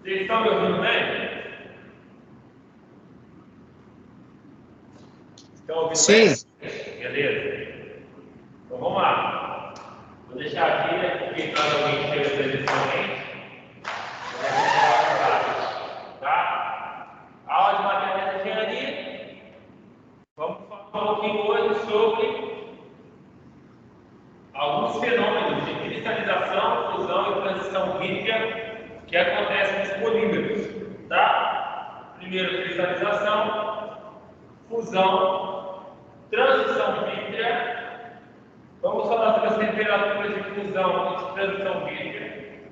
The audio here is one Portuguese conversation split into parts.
Vocês estão me ouvindo bem? Estão ouvindo Sim. bem? Beleza. Então vamos lá. Vou deixar aqui, né, porque caso alguém esteja presencialmente, tá? A aula de matemática de engenharia. Vamos falar um pouquinho hoje sobre alguns fenômenos de cristalização, fusão e transição vítrea que acontecem nos polímeros, tá? Primeiro, cristalização, fusão, transição vítrea. Vamos falar sobre as temperaturas de fusão e de transição vítrea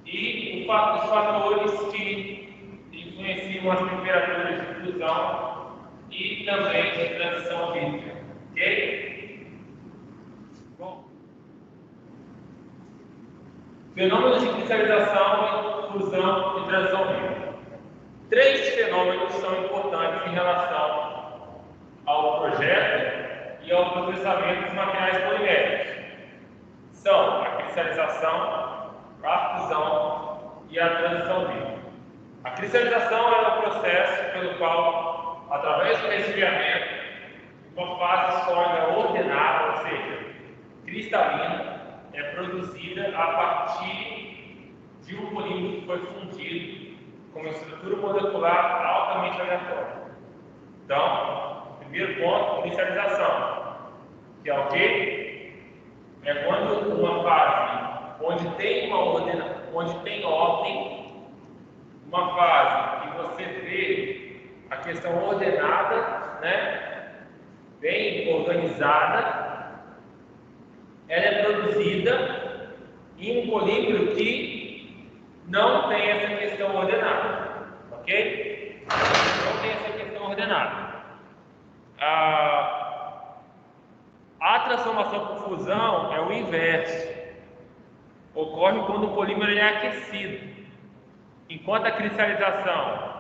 e os fatores que influenciam as temperaturas de fusão e também de transição vítrea, ok? Bom, fenômenos de cristalização, fusão e transição vítrea. Três fenômenos são importantes em relação ao projeto e ao processamento dos materiais poliméricos. São a cristalização, a fusão e a transição vítrea. A cristalização é o processo pelo qual, através do resfriamento, uma fase sólida ordenada, ou seja, cristalina, é produzida a partir de um polímero que foi fundido com uma estrutura molecular altamente aleatória. Então, primeiro ponto, cristalização, que é o quê? É quando uma fase onde tem ordem, uma fase que você vê a questão ordenada, né, bem organizada, ela é produzida em um polímero que não tem essa questão ordenada, ok? Não tem essa questão ordenada. A transformação por fusão é o inverso. Ocorre quando o polímero é aquecido. Enquanto a cristalização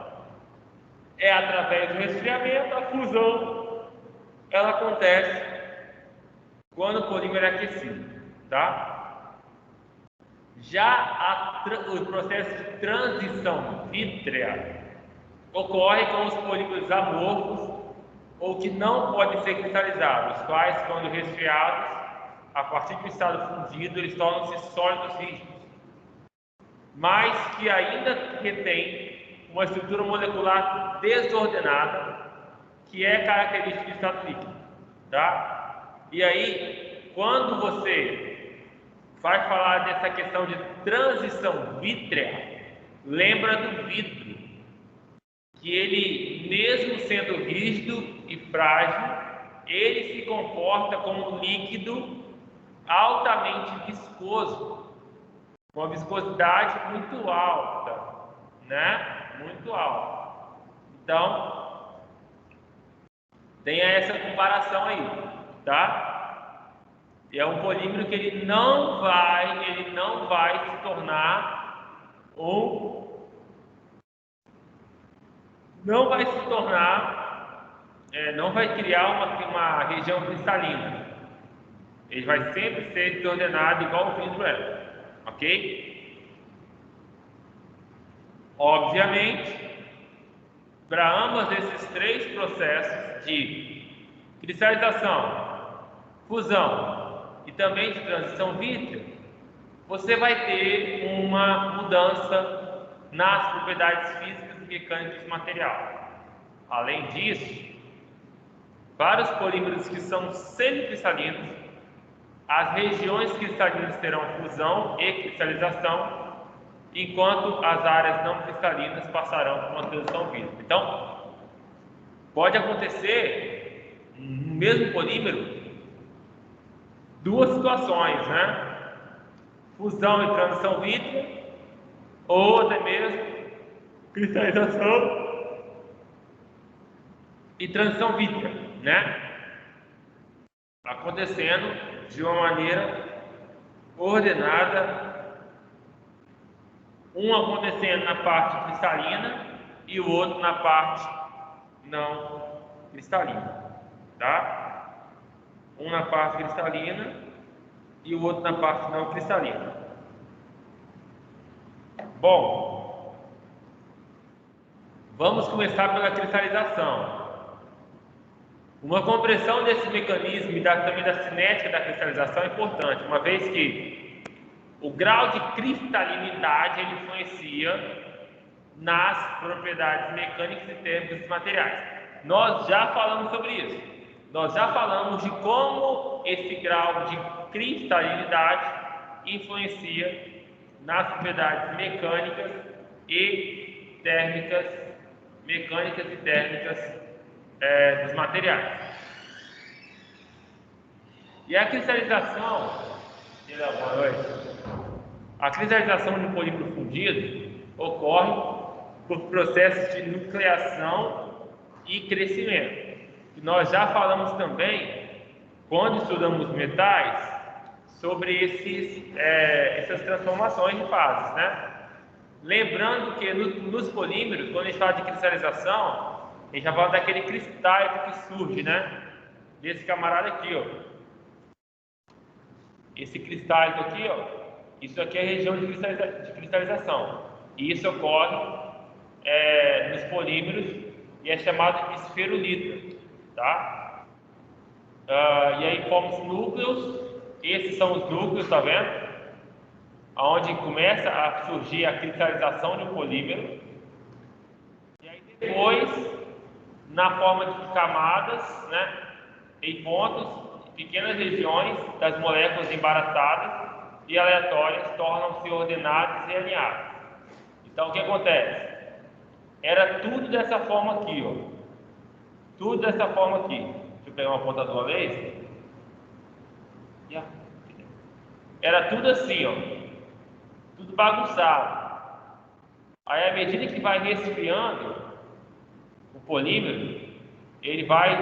é através do resfriamento, a fusão ela acontece quando o polímero é aquecido, tá? Já o processo de transição vítrea ocorre com os polímeros amorfos ou que não podem ser cristalizados, os quais, quando resfriados, a partir do estado fundido, eles tornam-se sólidos rígidos, mas que ainda retém uma estrutura molecular desordenada, que é característica do estado líquido, tá? E aí, quando você vai falar dessa questão de transição vítrea, lembra do vidro, que ele, mesmo sendo rígido e frágil, ele se comporta como um líquido altamente viscoso, com uma viscosidade muito alta, né? Muito alta. Então, tenha essa comparação aí, tá? E é um polímero que ele não vai se tornar não vai criar uma região cristalina. Ele vai sempre ser desordenado igual o vidro é, ok? Obviamente, para ambos esses três processos de cristalização, fusão e também de transição vítrea, você vai ter uma mudança nas propriedades físicas e mecânicas do material. Além disso, para os polímeros que são semicristalinos, as regiões cristalinas terão fusão e cristalização, enquanto as áreas não cristalinas passarão por uma transição vítrea. Então, pode acontecer no mesmo polímero duas situações, né? Fusão e transição vítrea, ou até mesmo cristalização e transição vítrea, né? Acontecendo de uma maneira ordenada, um acontecendo na parte cristalina e o outro na parte não cristalina, tá? Um na parte cristalina e o outro na parte não cristalina. Bom, Vamos começar pela cristalização. Uma compreensão desse mecanismo e também da cinética da cristalização é importante, uma vez que o grau de cristalinidade ele influencia nas propriedades mecânicas e térmicas dos materiais. Nós já falamos sobre isso. Nós já falamos de como esse grau de cristalinidade influencia nas propriedades mecânicas e térmicas dos materiais. E a cristalização, boa noite. A cristalização de um polímero fundido ocorre por processos de nucleação e crescimento. E nós já falamos também, quando estudamos metais, sobre essas transformações de fases, né? Lembrando que nos polímeros, quando a gente fala de cristalização, a gente já fala daquele cristal que surge, né? Desse camarada aqui, ó. Esse cristal aqui, ó. Isso aqui é a região de cristalização. E isso ocorre nos polímeros e é chamado de esferulito, tá? E aí formam os núcleos. Esses são os núcleos, tá vendo? Onde começa a surgir a cristalização de um polímero. E aí depois, na forma de camadas, né, em pontos, pequenas regiões das moléculas embaraçadas e aleatórias tornam-se ordenadas e alinhadas. Então o que acontece? Era tudo dessa forma aqui, ó. Tudo dessa forma aqui. Deixa eu pegar uma ponta de uma vez. Era tudo assim, ó. Tudo bagunçado. Aí, à medida que vai resfriando o polímero, ele vai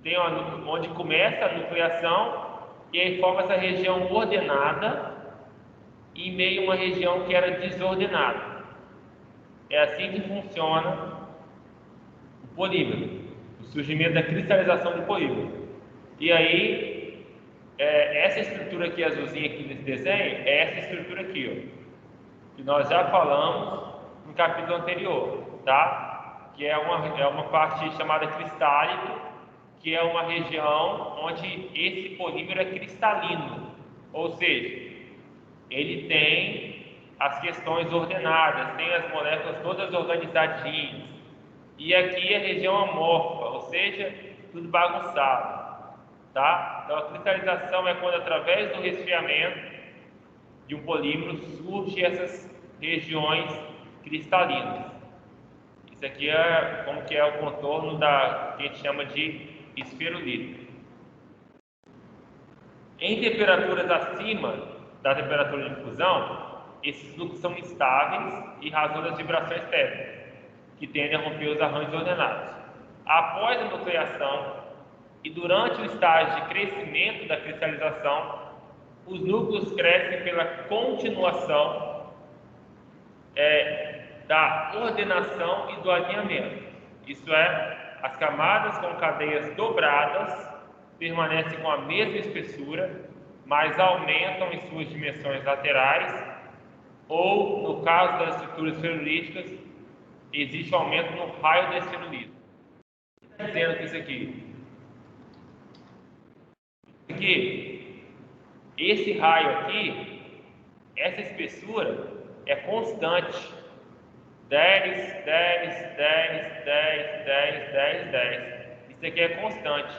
tem onde começa a nucleação e aí forma essa região ordenada e em meio a uma região que era desordenada. É assim que funciona o polímero, o surgimento da cristalização do polímero. E aí essa estrutura aqui azulzinha aqui nesse desenho é essa estrutura aqui, ó, que nós já falamos no capítulo anterior, tá? Que é uma parte chamada cristálico, que é uma região onde esse polímero é cristalino, ou seja, ele tem as questões ordenadas, tem as moléculas todas organizadinhas, e aqui a região amorfa, ou seja, tudo bagunçado. Tá? Então, a cristalização é quando, através do resfriamento de um polímero, surgem essas regiões cristalinas. Isso aqui é como que é o contorno que a gente chama de esferulito. Em temperaturas acima da temperatura de fusão, esses núcleos são instáveis e razão das vibrações térmicas, que tendem a romper os arranjos ordenados. Após a nucleação, e durante o estágio de crescimento da cristalização, os núcleos crescem pela continuação da ordenação e do alinhamento. Isso é, as camadas com cadeias dobradas permanecem com a mesma espessura, mas aumentam em suas dimensões laterais, ou, no caso das estruturas ferulíticas, existe um aumento no raio da esferulite. Está dizendo que isso aqui, esse raio aqui, essa espessura é constante, 10, 10, 10, 10, 10, 10, 10. Isso aqui é constante.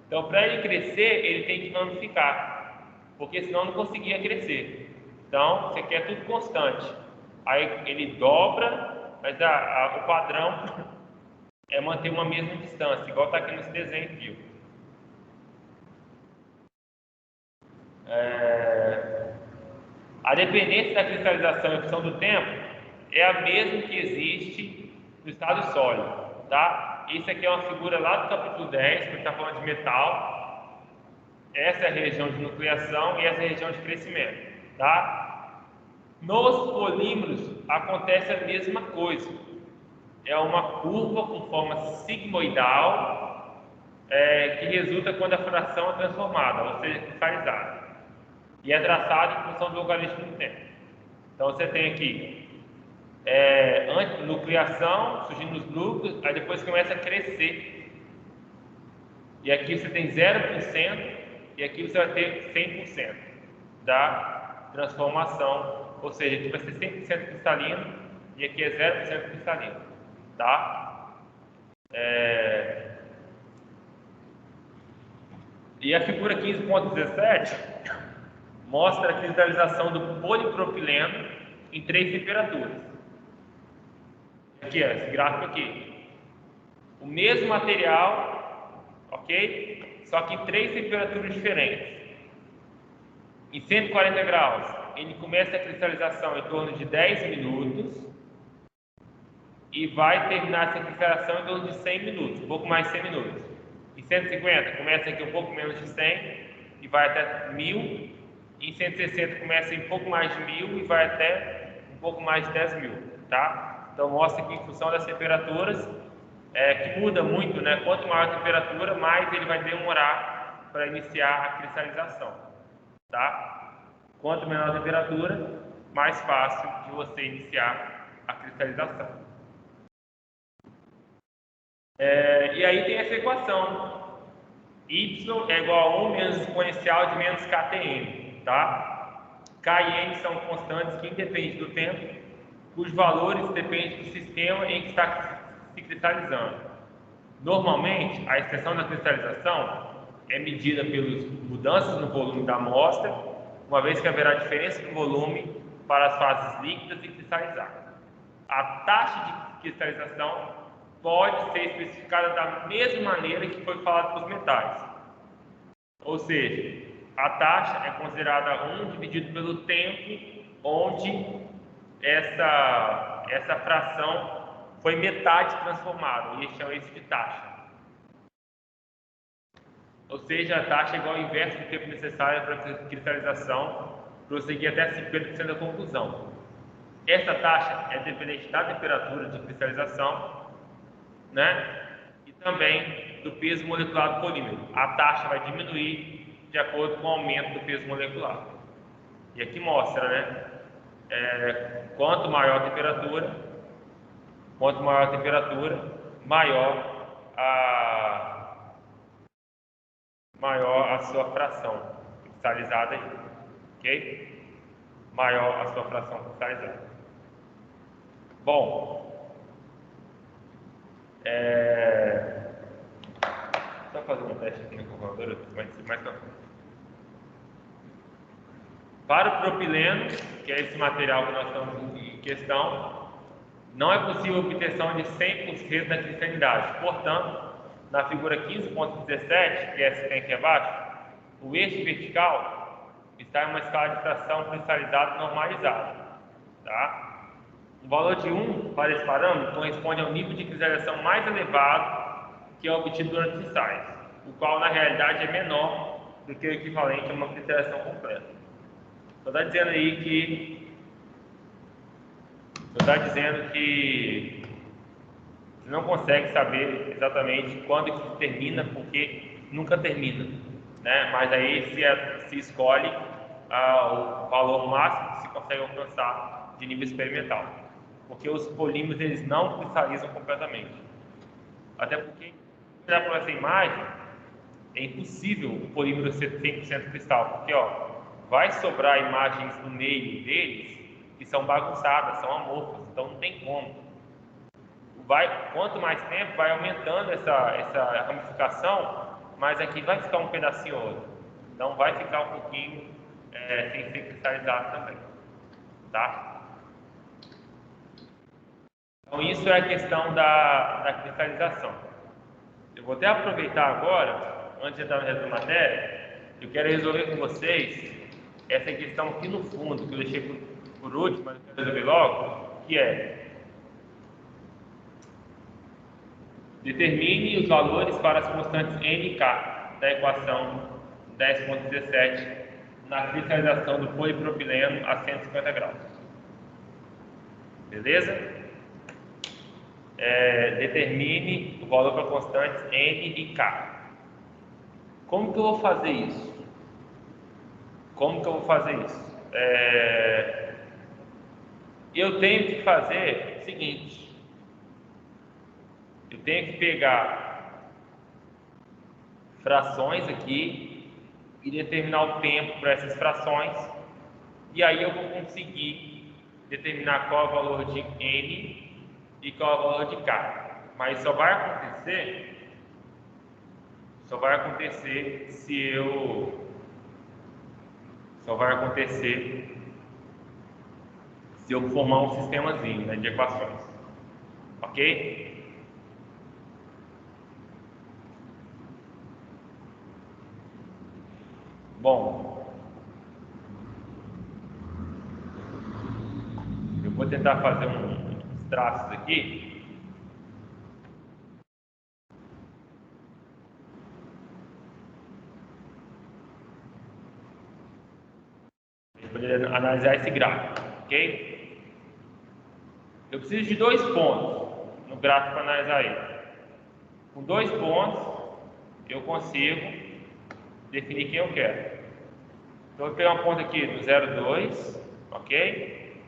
Então, para ele crescer, ele tem que ramificar, porque senão não conseguia crescer. Então, isso aqui é tudo constante. Aí ele dobra, mas o padrão é manter uma mesma distância, igual está aqui nesse desenho aqui. A dependência da cristalização em função do tempo é a mesma que existe no estado sólido, tá? Isso aqui é uma figura lá do capítulo 10, que está falando de metal. Essa é a região de nucleação e essa é a região de crescimento, tá? Nos polímeros acontece a mesma coisa. É uma curva com forma sigmoidal que resulta quando a fração é transformada, ou seja, cristalizada. E é traçado em função do logaritmo do tempo. Então você tem aqui nucleação, surgindo os núcleos, aí depois começa a crescer. E aqui você tem 0%, e aqui você vai ter 100% da transformação, ou seja, aqui vai ser 100% cristalino, e aqui é 0% cristalino, tá? E a figura 15.17 mostra a cristalização do polipropileno em 3 temperaturas. Aqui, ó, esse gráfico aqui. O mesmo material, ok? Só que em 3 temperaturas diferentes. Em 140 graus, ele começa a cristalização em torno de 10 minutos e vai terminar essa cristalização em torno de 100 minutos, um pouco mais de 100 minutos. Em 150, começa aqui um pouco menos de 100 e vai até 1000. Em 160 começa em um pouco mais de 1000 e vai até um pouco mais de 10.000, tá? Então mostra que em função das temperaturas, que muda muito, né? Quanto maior a temperatura, mais ele vai demorar para iniciar a cristalização, tá? Quanto menor a temperatura, mais fácil de você iniciar a cristalização. E aí tem essa equação: y é igual a 1 menos exponencial de menos kTm, tá? K e n são constantes que independem do tempo, cujos valores dependem do sistema em que está se cristalizando. Normalmente, a extensão da cristalização é medida pelas mudanças no volume da amostra, uma vez que haverá diferença no volume para as fases líquidas e cristalizadas. A taxa de cristalização pode ser especificada da mesma maneira que foi falado para os metais. Ou seja, a taxa é considerada 1 dividido pelo tempo onde essa fração foi metade transformada, e eles chamam isso de taxa. Ou seja, a taxa é igual ao inverso do tempo necessário para a cristalização, prosseguir até 50% da conclusão. Essa taxa é dependente da temperatura de cristalização, né? E também do peso molecular do polímero. A taxa vai diminuir de acordo com o aumento do peso molecular. E aqui mostra, né? Quanto maior a temperatura, maior a sua fração cristalizada aí, ok? Maior a sua fração cristalizada. Bom, só fazer um teste aqui na calculadora, vai ser mais fácil. Para o propileno, que é esse material que nós estamos em questão, não é possível obtenção de 100% da cristalidade. Portanto, na figura 15.17, que é essa que tem aqui abaixo, o eixo vertical está em uma escala de fração cristalizada normalizada, tá? O valor de 1 para esse parâmetro corresponde ao nível de cristalização mais elevado que é obtido durante os ensaios, o qual na realidade é menor do que o equivalente a uma cristalização completa. Só está dizendo aí que você não consegue saber exatamente quando que termina, porque nunca termina, né? Mas aí se escolhe o valor máximo que se consegue alcançar de nível experimental, porque os polímeros eles não cristalizam completamente. Até porque, olhar para essa imagem, é impossível o polímero ser 100% cristal, porque vai sobrar imagens no meio deles que são bagunçadas, são amorfas, então não tem como. Quanto mais tempo vai aumentando essa ramificação, mas aqui vai ficar um pedacinho ou outro. Então vai ficar um pouquinho sem ser cristalizado também, tá? Então isso é a questão da cristalização. Eu vou até aproveitar agora, antes de entrar no resto da matéria, eu quero resolver com vocês essa questão aqui no fundo, que eu deixei por último, mas eu quero resolver logo, que é: determine os valores para as constantes N e K da equação 10.17 na cristalização do polipropileno a 150 graus. Beleza? Determine o valor para constantes N e K. Como que eu vou fazer isso? eu tenho que fazer o seguinte: eu tenho que pegar frações aqui e determinar o tempo para essas frações, e aí eu vou conseguir determinar qual é o valor de n e qual é o valor de k. Mas só vai acontecer se eu formar um sistemazinho, né, de equações, ok? Bom, eu vou tentar fazer uns traços aqui. Poder analisar esse gráfico, ok? Eu preciso de 2 pontos no gráfico para analisar ele. Com 2 pontos, eu consigo definir quem eu quero. Então, eu vou pegar um ponto aqui no 0,2, ok?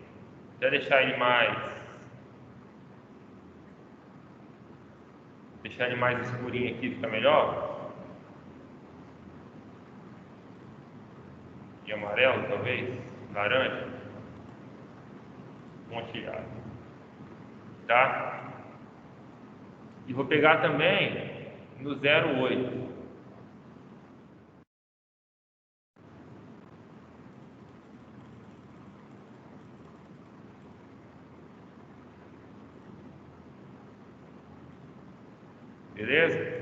Vou deixar ele mais escurinho aqui, fica melhor. E amarelo, talvez, laranja, pontilhado, tá? E vou pegar também no 0,8. Beleza?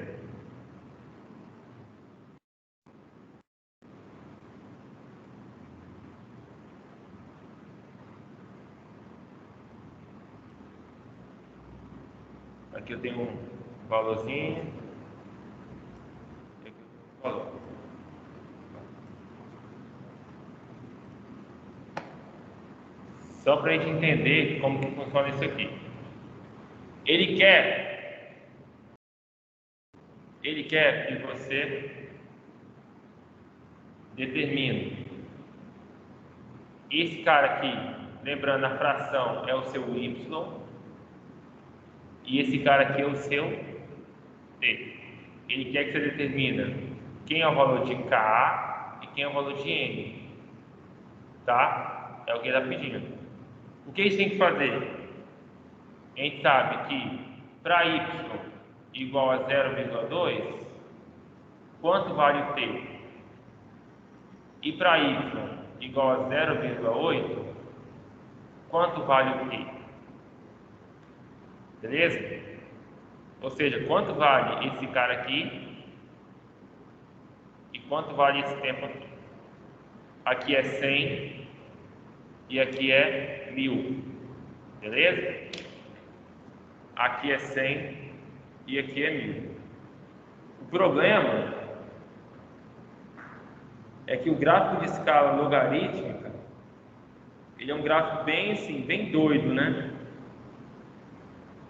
Aqui eu tenho um valorzinho. Aqui eu tenho um valor. Só para a gente entender como que funciona isso aqui. Ele quer que você determine esse cara aqui, lembrando, a fração é o seu y, e esse cara aqui é o seu t. Ele quer que você determine quem é o valor de k e quem é o valor de n, tá? É o que ele está pedindo. O que a gente tem que fazer? A gente sabe que para y igual a 0,2, quanto vale o t? E para y igual a 0,8, quanto vale o t? Beleza? Ou seja, quanto vale esse cara aqui e quanto vale esse tempo aqui? Aqui é 100 e aqui é 1000. Beleza? Aqui é 100 e aqui é 1000. O problema é que o gráfico de escala logarítmica, ele é um gráfico bem assim, bem doido, né?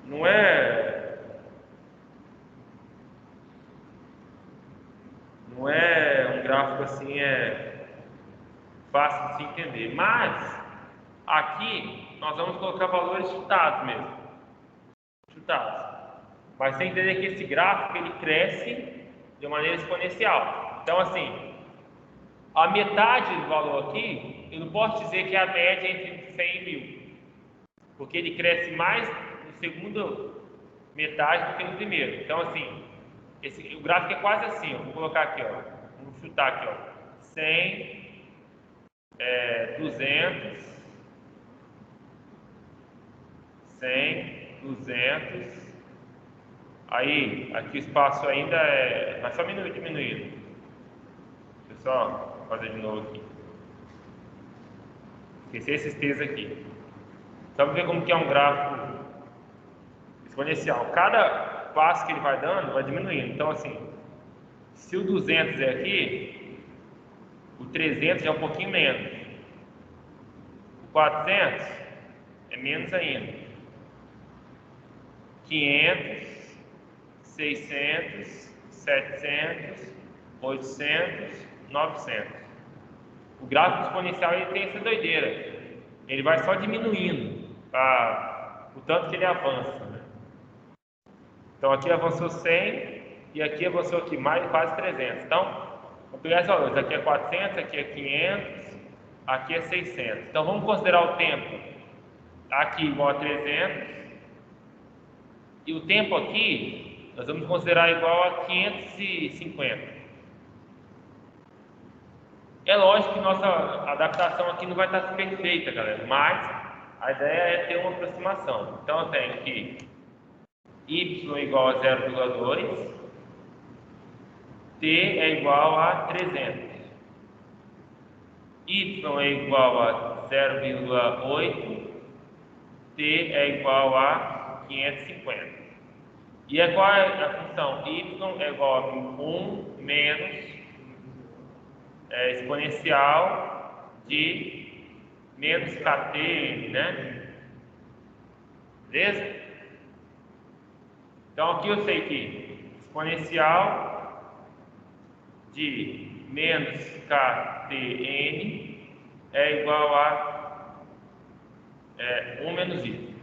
Não é um gráfico assim fácil de se entender, mas aqui nós vamos colocar valores chutados mesmo, chutados. Mas você entender que esse gráfico ele cresce de maneira exponencial. Então assim, a metade do valor aqui, eu não posso dizer que é a média entre 100 e 1000, porque ele cresce mais no segundo metade do que no primeiro. Então assim, o gráfico é quase assim, ó. Vou colocar aqui, ó. Vamos chutar aqui, ó. 100, 200, 100, 200. Aí, aqui o espaço ainda vai só diminuindo. Deixa eu só fazer de novo aqui. Esqueci esses T's aqui. Só para ver como que é um gráfico exponencial. Cada passo que ele vai dando, vai diminuindo. Então, assim, se o 200 é aqui, o 300 é um pouquinho menos. O 400 é menos ainda. 500, 600, 700, 800, 900. O gráfico exponencial ele tem essa doideira. Ele vai só diminuindo. o tanto que ele avança, né? Então aqui avançou 100 e aqui avançou aqui mais quase 300. Então, vamos pegar esses valores. Aqui é 400, aqui é 500, aqui é 600. Então vamos considerar o tempo aqui igual a 300 e o tempo aqui nós vamos considerar igual a 550. É lógico que nossa adaptação aqui não vai estar perfeita, galera, mas a ideia é ter uma aproximação. Então eu tenho aqui y igual a 0,2, t é igual a 300, y é igual a 0,8, t é igual a 550. E qual é a função? Y é igual a 1 menos exponencial de menos ktn, né? Beleza? Então aqui eu sei que exponencial de menos ktn é igual a 1 menos y.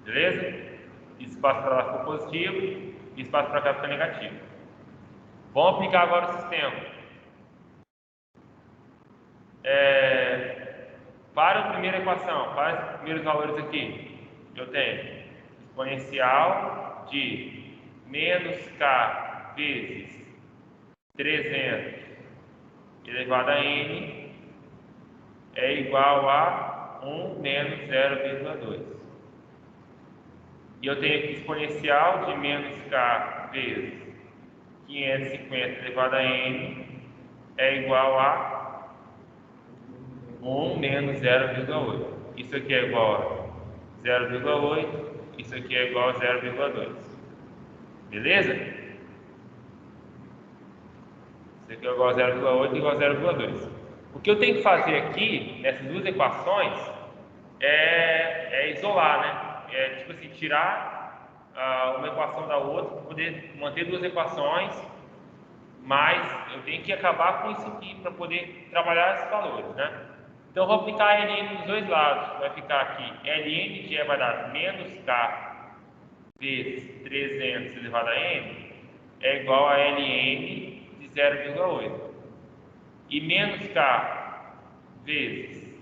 Beleza? Espaço para lá ficou positivo, espaço para cá ficou negativo. Vamos aplicar agora o sistema. Para a primeira equação, para os primeiros valores aqui, eu tenho exponencial de menos k vezes 300 elevado a n é igual a 1 menos 0,2. E eu tenho aqui exponencial de menos k vezes 550 elevado a n é igual a 1 menos 0,8. Isso aqui é igual a 0,8, isso aqui é igual a 0,2. Beleza? Isso aqui é igual a 0,8 e igual a 0,2. O que eu tenho que fazer aqui, nessas duas equações, é isolar, né? Tipo assim, tirar uma equação da outra para poder manter duas equações, mas eu tenho que acabar com isso aqui para poder trabalhar esses valores, né? Então eu vou aplicar ln nos dois lados. Vai ficar aqui ln de E vai dar menos k vezes 300 elevado a n é igual a ln de 0,8. E menos k vezes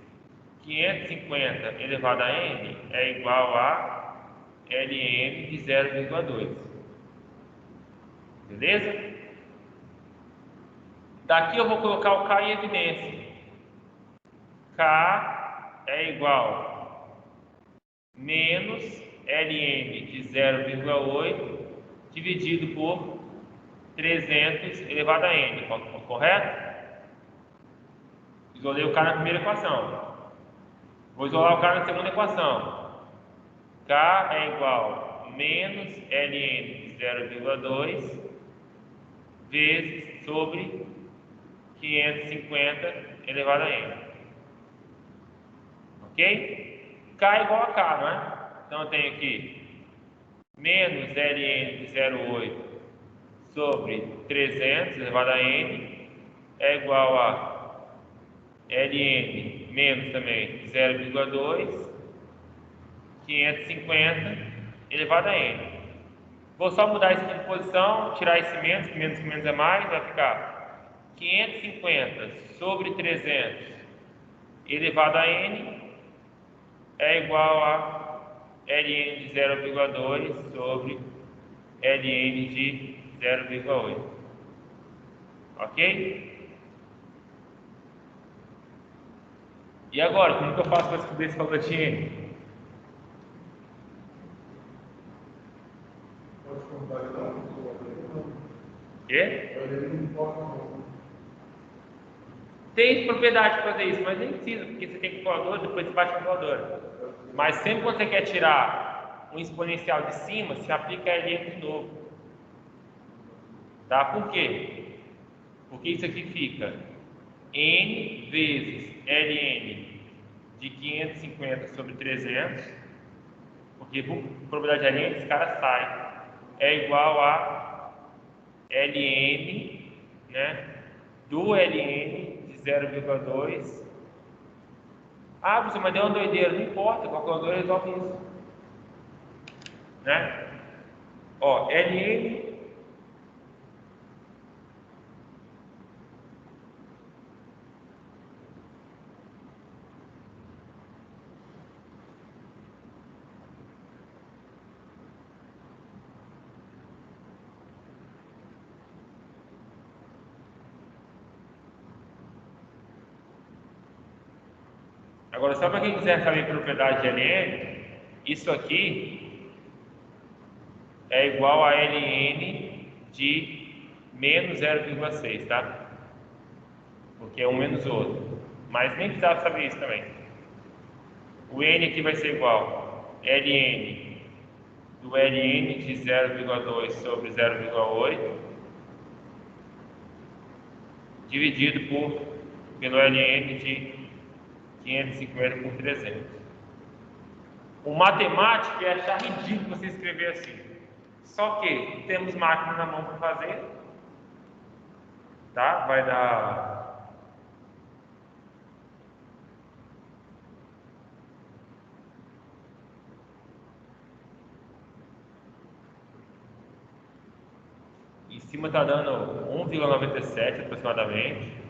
550 elevado a n é igual a ln de 0,2. Beleza? Daqui eu vou colocar o k em evidência. K é igual a menos ln de 0,8 dividido por 300 elevado a n, correto? Isolei o K na primeira equação. Vou isolar o K na segunda equação. K é igual a menos ln de 0,2 vezes sobre 550 elevado a n. Ok? K é igual a K, não é? Então eu tenho aqui menos ln de 0,8 sobre 300 elevado a n é igual a ln menos também 0,2 550 elevado a n. Vou só mudar isso aqui de posição, tirar esse menos, que menos é mais, vai ficar 550 sobre 300 elevado a n é igual a ln de 0,2 sobre ln de 0,8. Ok? E agora, como que eu faço para descobrir esse valor de n? Quê? Tem propriedade de fazer isso, mas nem precisa, porque você tem calculadora, depois você bate a calculadora. Mas sempre quando você quer tirar um exponencial de cima, você aplica ln de novo. Tá? Por quê? Porque isso aqui fica n vezes ln de 550 sobre 300, porque por probabilidade de ln, esse cara sai, é igual a ln, né, do ln de 0,2 Ah, professor, mas deu uma doideira. Não importa, o calculador resolve isso. Né? Ó, LN agora, só para quem quiser saber propriedade de LN, isso aqui é igual a LN de menos 0,6, tá? Porque é um menos o outro. Mas nem precisava saber isso também. O N aqui vai ser igual a LN do LN de 0,2 sobre 0,8 dividido pelo LN de 550 por 300. O matemático ia achar ridículo você escrever assim. Só que temos máquina na mão para fazer, tá? Vai dar em cima está dando 1,97 aproximadamente.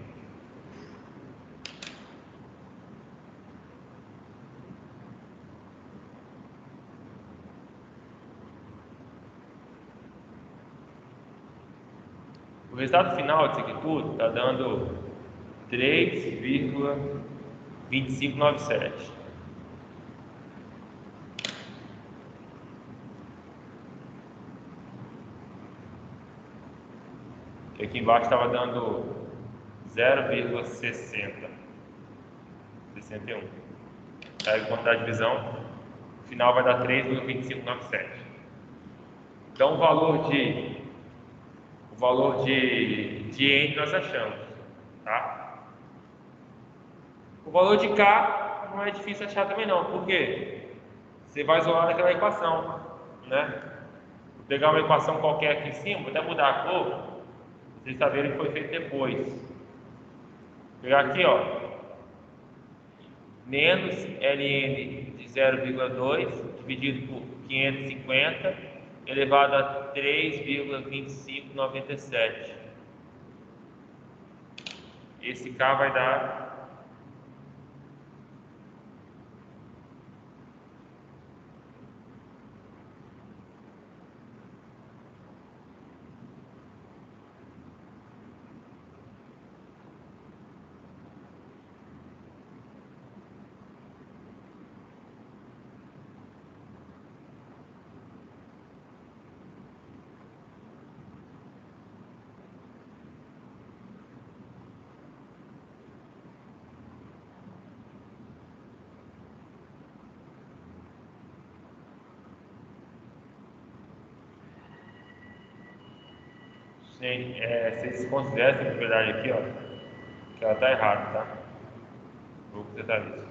O resultado final disso aqui tudo está dando 3,2597. E aqui embaixo estava dando 0,61. Aí quando dá a divisão, o final vai dar 3,2597. Então o valor de N nós achamos, tá? O valor de K não é difícil achar também não, por quê? Você vai isolar daquela equação, né? Vou pegar uma equação qualquer aqui em cima, vou até mudar a cor, vocês saberem que foi feito depois. Vou pegar aqui, ó, menos ln de 0,2 dividido por 550 elevado a 3,2597. Esse K vai dar vocês consideram essa propriedade aqui, ó, que ela está errada, tá? Vou consertar isso.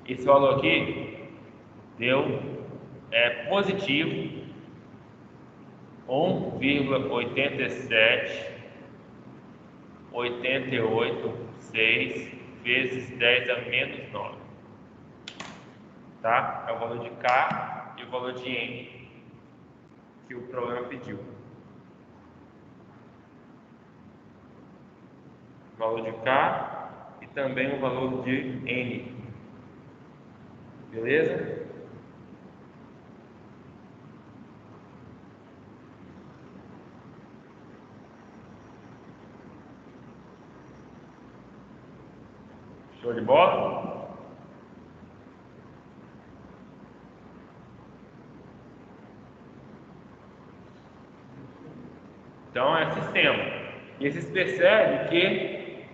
Esse valor aqui deu positivo 1,87886 vezes 10 a menos 9, tá? É o valor de K e o valor de N que o problema pediu. valor de K e também o valor de N. Beleza? Show de bola? Então é sistema. E vocês percebem que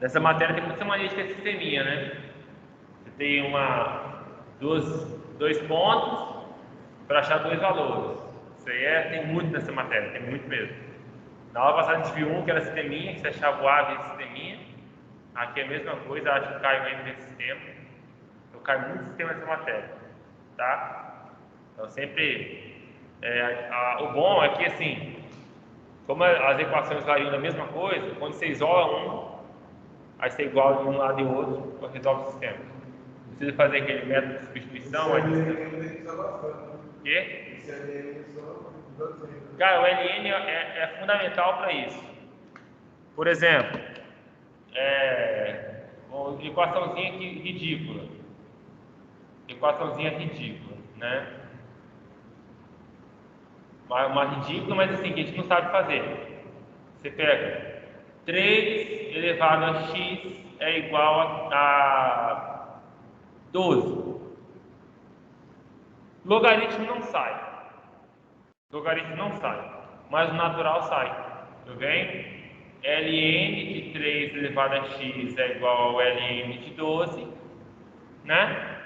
nessa matéria tem muita mania de ter sisteminha, né? Você tem dois pontos para achar dois valores. Isso aí tem muito nessa matéria, tem muito mesmo. Na aula passada a gente viu um que era sisteminha, que você achava o A vezes sisteminha. Aqui é a mesma coisa, acho que cai o N nesse sistema. Eu caio muito sistema nessa matéria, tá? Então sempre, o bom é que assim, como as equações variam da mesma coisa, quando você isola um, aí você iguala de um lado e outro, você resolve o sistema. Não precisa fazer aquele método de substituição. O quê? Cara, o LN é fundamental para isso. Por exemplo, uma equaçãozinha aqui ridícula. Equaçãozinha ridícula, né? Uma ridícula, mas assim, que a gente não sabe fazer. Você pega 3 elevado a x é igual a 12. Logaritmo não sai. Logaritmo não sai. Mas o natural sai. Tudo bem? Ln de 3 elevado a x é igual ao Ln de 12. Né?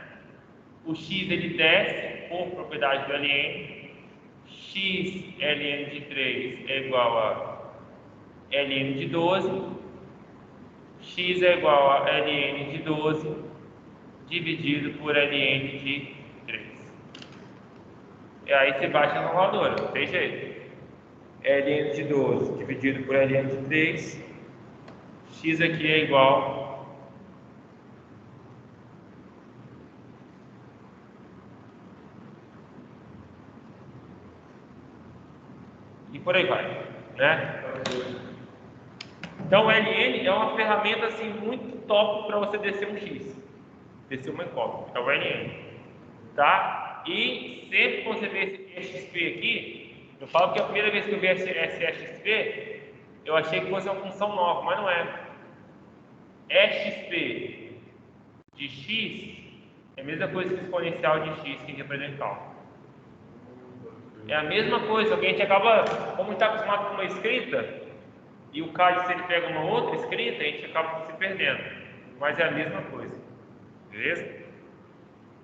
O x ele desce por propriedade do Ln. X Ln de 3 é igual a Ln de 12, x é igual a Ln de 12 dividido por Ln de 3. E aí você baixa na calculadora, não tem jeito. Ln de 12 dividido por Ln de 3, x aqui é igual e por aí vai, né? Então o LN é uma ferramenta assim muito top para você descer um X, descer uma incógnita, é o LN, tá? E sempre que você vê esse XP aqui, eu falo que a primeira vez que eu vi esse XP, eu achei que fosse uma função nova, mas não é. XP de X é a mesma coisa que o exponencial de X que a gente aprendeu em cálculo. É a mesma coisa, só que a gente acaba, como está acostumado com uma escrita, e o Cálice, se ele pega uma outra escrita, a gente acaba se perdendo. Mas é a mesma coisa. Beleza?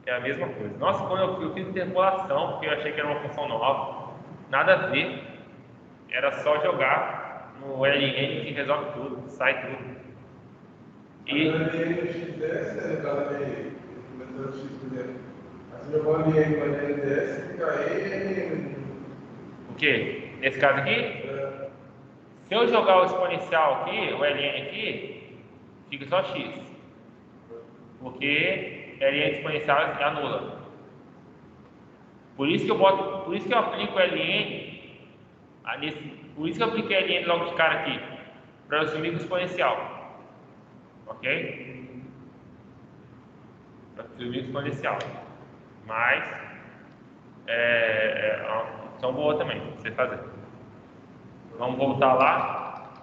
É a mesma coisa. Nossa, quando eu fiz interpolação, porque eu achei que era uma função nova, nada a ver. Era só jogar no LN que resolve tudo, sai tudo. E... O que? Nesse caso aqui? Se eu jogar o exponencial aqui, o Ln aqui, fica só x. Porque Ln exponencial anula. Por isso que eu aplico Ln por isso que eu apliquei Ln logo de cara aqui, para assumir o exponencial. Ok? Para assumir o exponencial. Mas é uma função boa também, pra você fazer. Vamos voltar lá.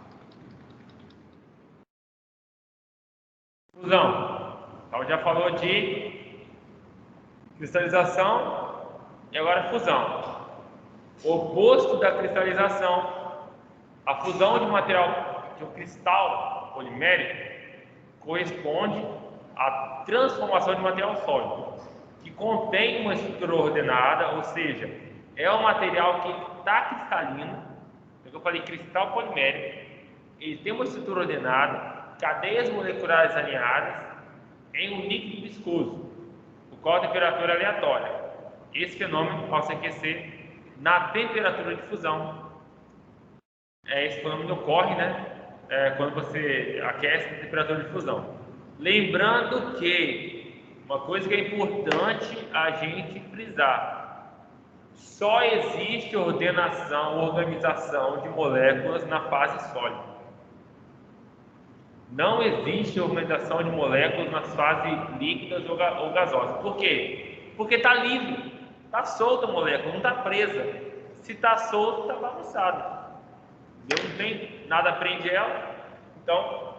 Fusão. Então já falou de cristalização e agora fusão. O oposto da cristalização, a fusão de um material de um cristal polimérico corresponde à transformação de material sólido, que contém uma estrutura ordenada, ou seja, é um material que está cristalino. Eu falei cristal polimérico, ele tem uma estrutura ordenada, cadeias moleculares alinhadas em um líquido viscoso, o qual a temperatura é aleatória. Esse fenômeno, ao se aquecer na temperatura de fusão, esse fenômeno ocorre, né, quando você aquece na temperatura de fusão. Lembrando que uma coisa que é importante a gente frisar: só existe ordenação, organização de moléculas na fase sólida. Não existe organização de moléculas nas fases líquidas ou gasosas. Por quê? Porque está livre, está solta a molécula, não está presa. Se está solta, está bagunçado. Não tem nada prende ela. Então,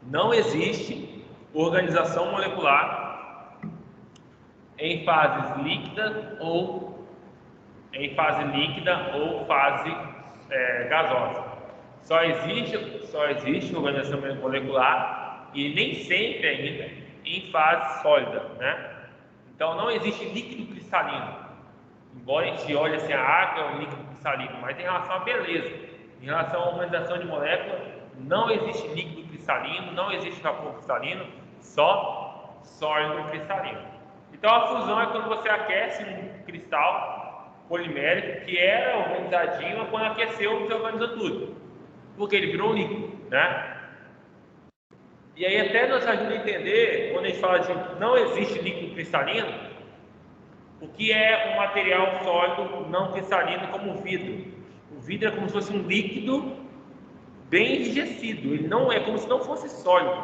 não existe organização molecular em fase líquida ou fase gasosa. Só existe organização molecular e nem sempre ainda em fase sólida, né? Então não existe líquido cristalino. Embora a gente olhe assim, a água é um líquido cristalino, mas em relação à beleza, em relação à organização de molécula, não existe líquido cristalino, não existe vapor cristalino, só sólido cristalino. Então a fusão é quando você aquece um cristal polimérico que era organizadinho, mas quando aqueceu, você organizou tudo, porque ele virou um líquido, né? E aí até nos ajuda a entender, quando a gente fala de não existe líquido cristalino, o que é um material sólido não cristalino como o vidro. O vidro é como se fosse um líquido bem enrijecido, ele não é como se não fosse sólido.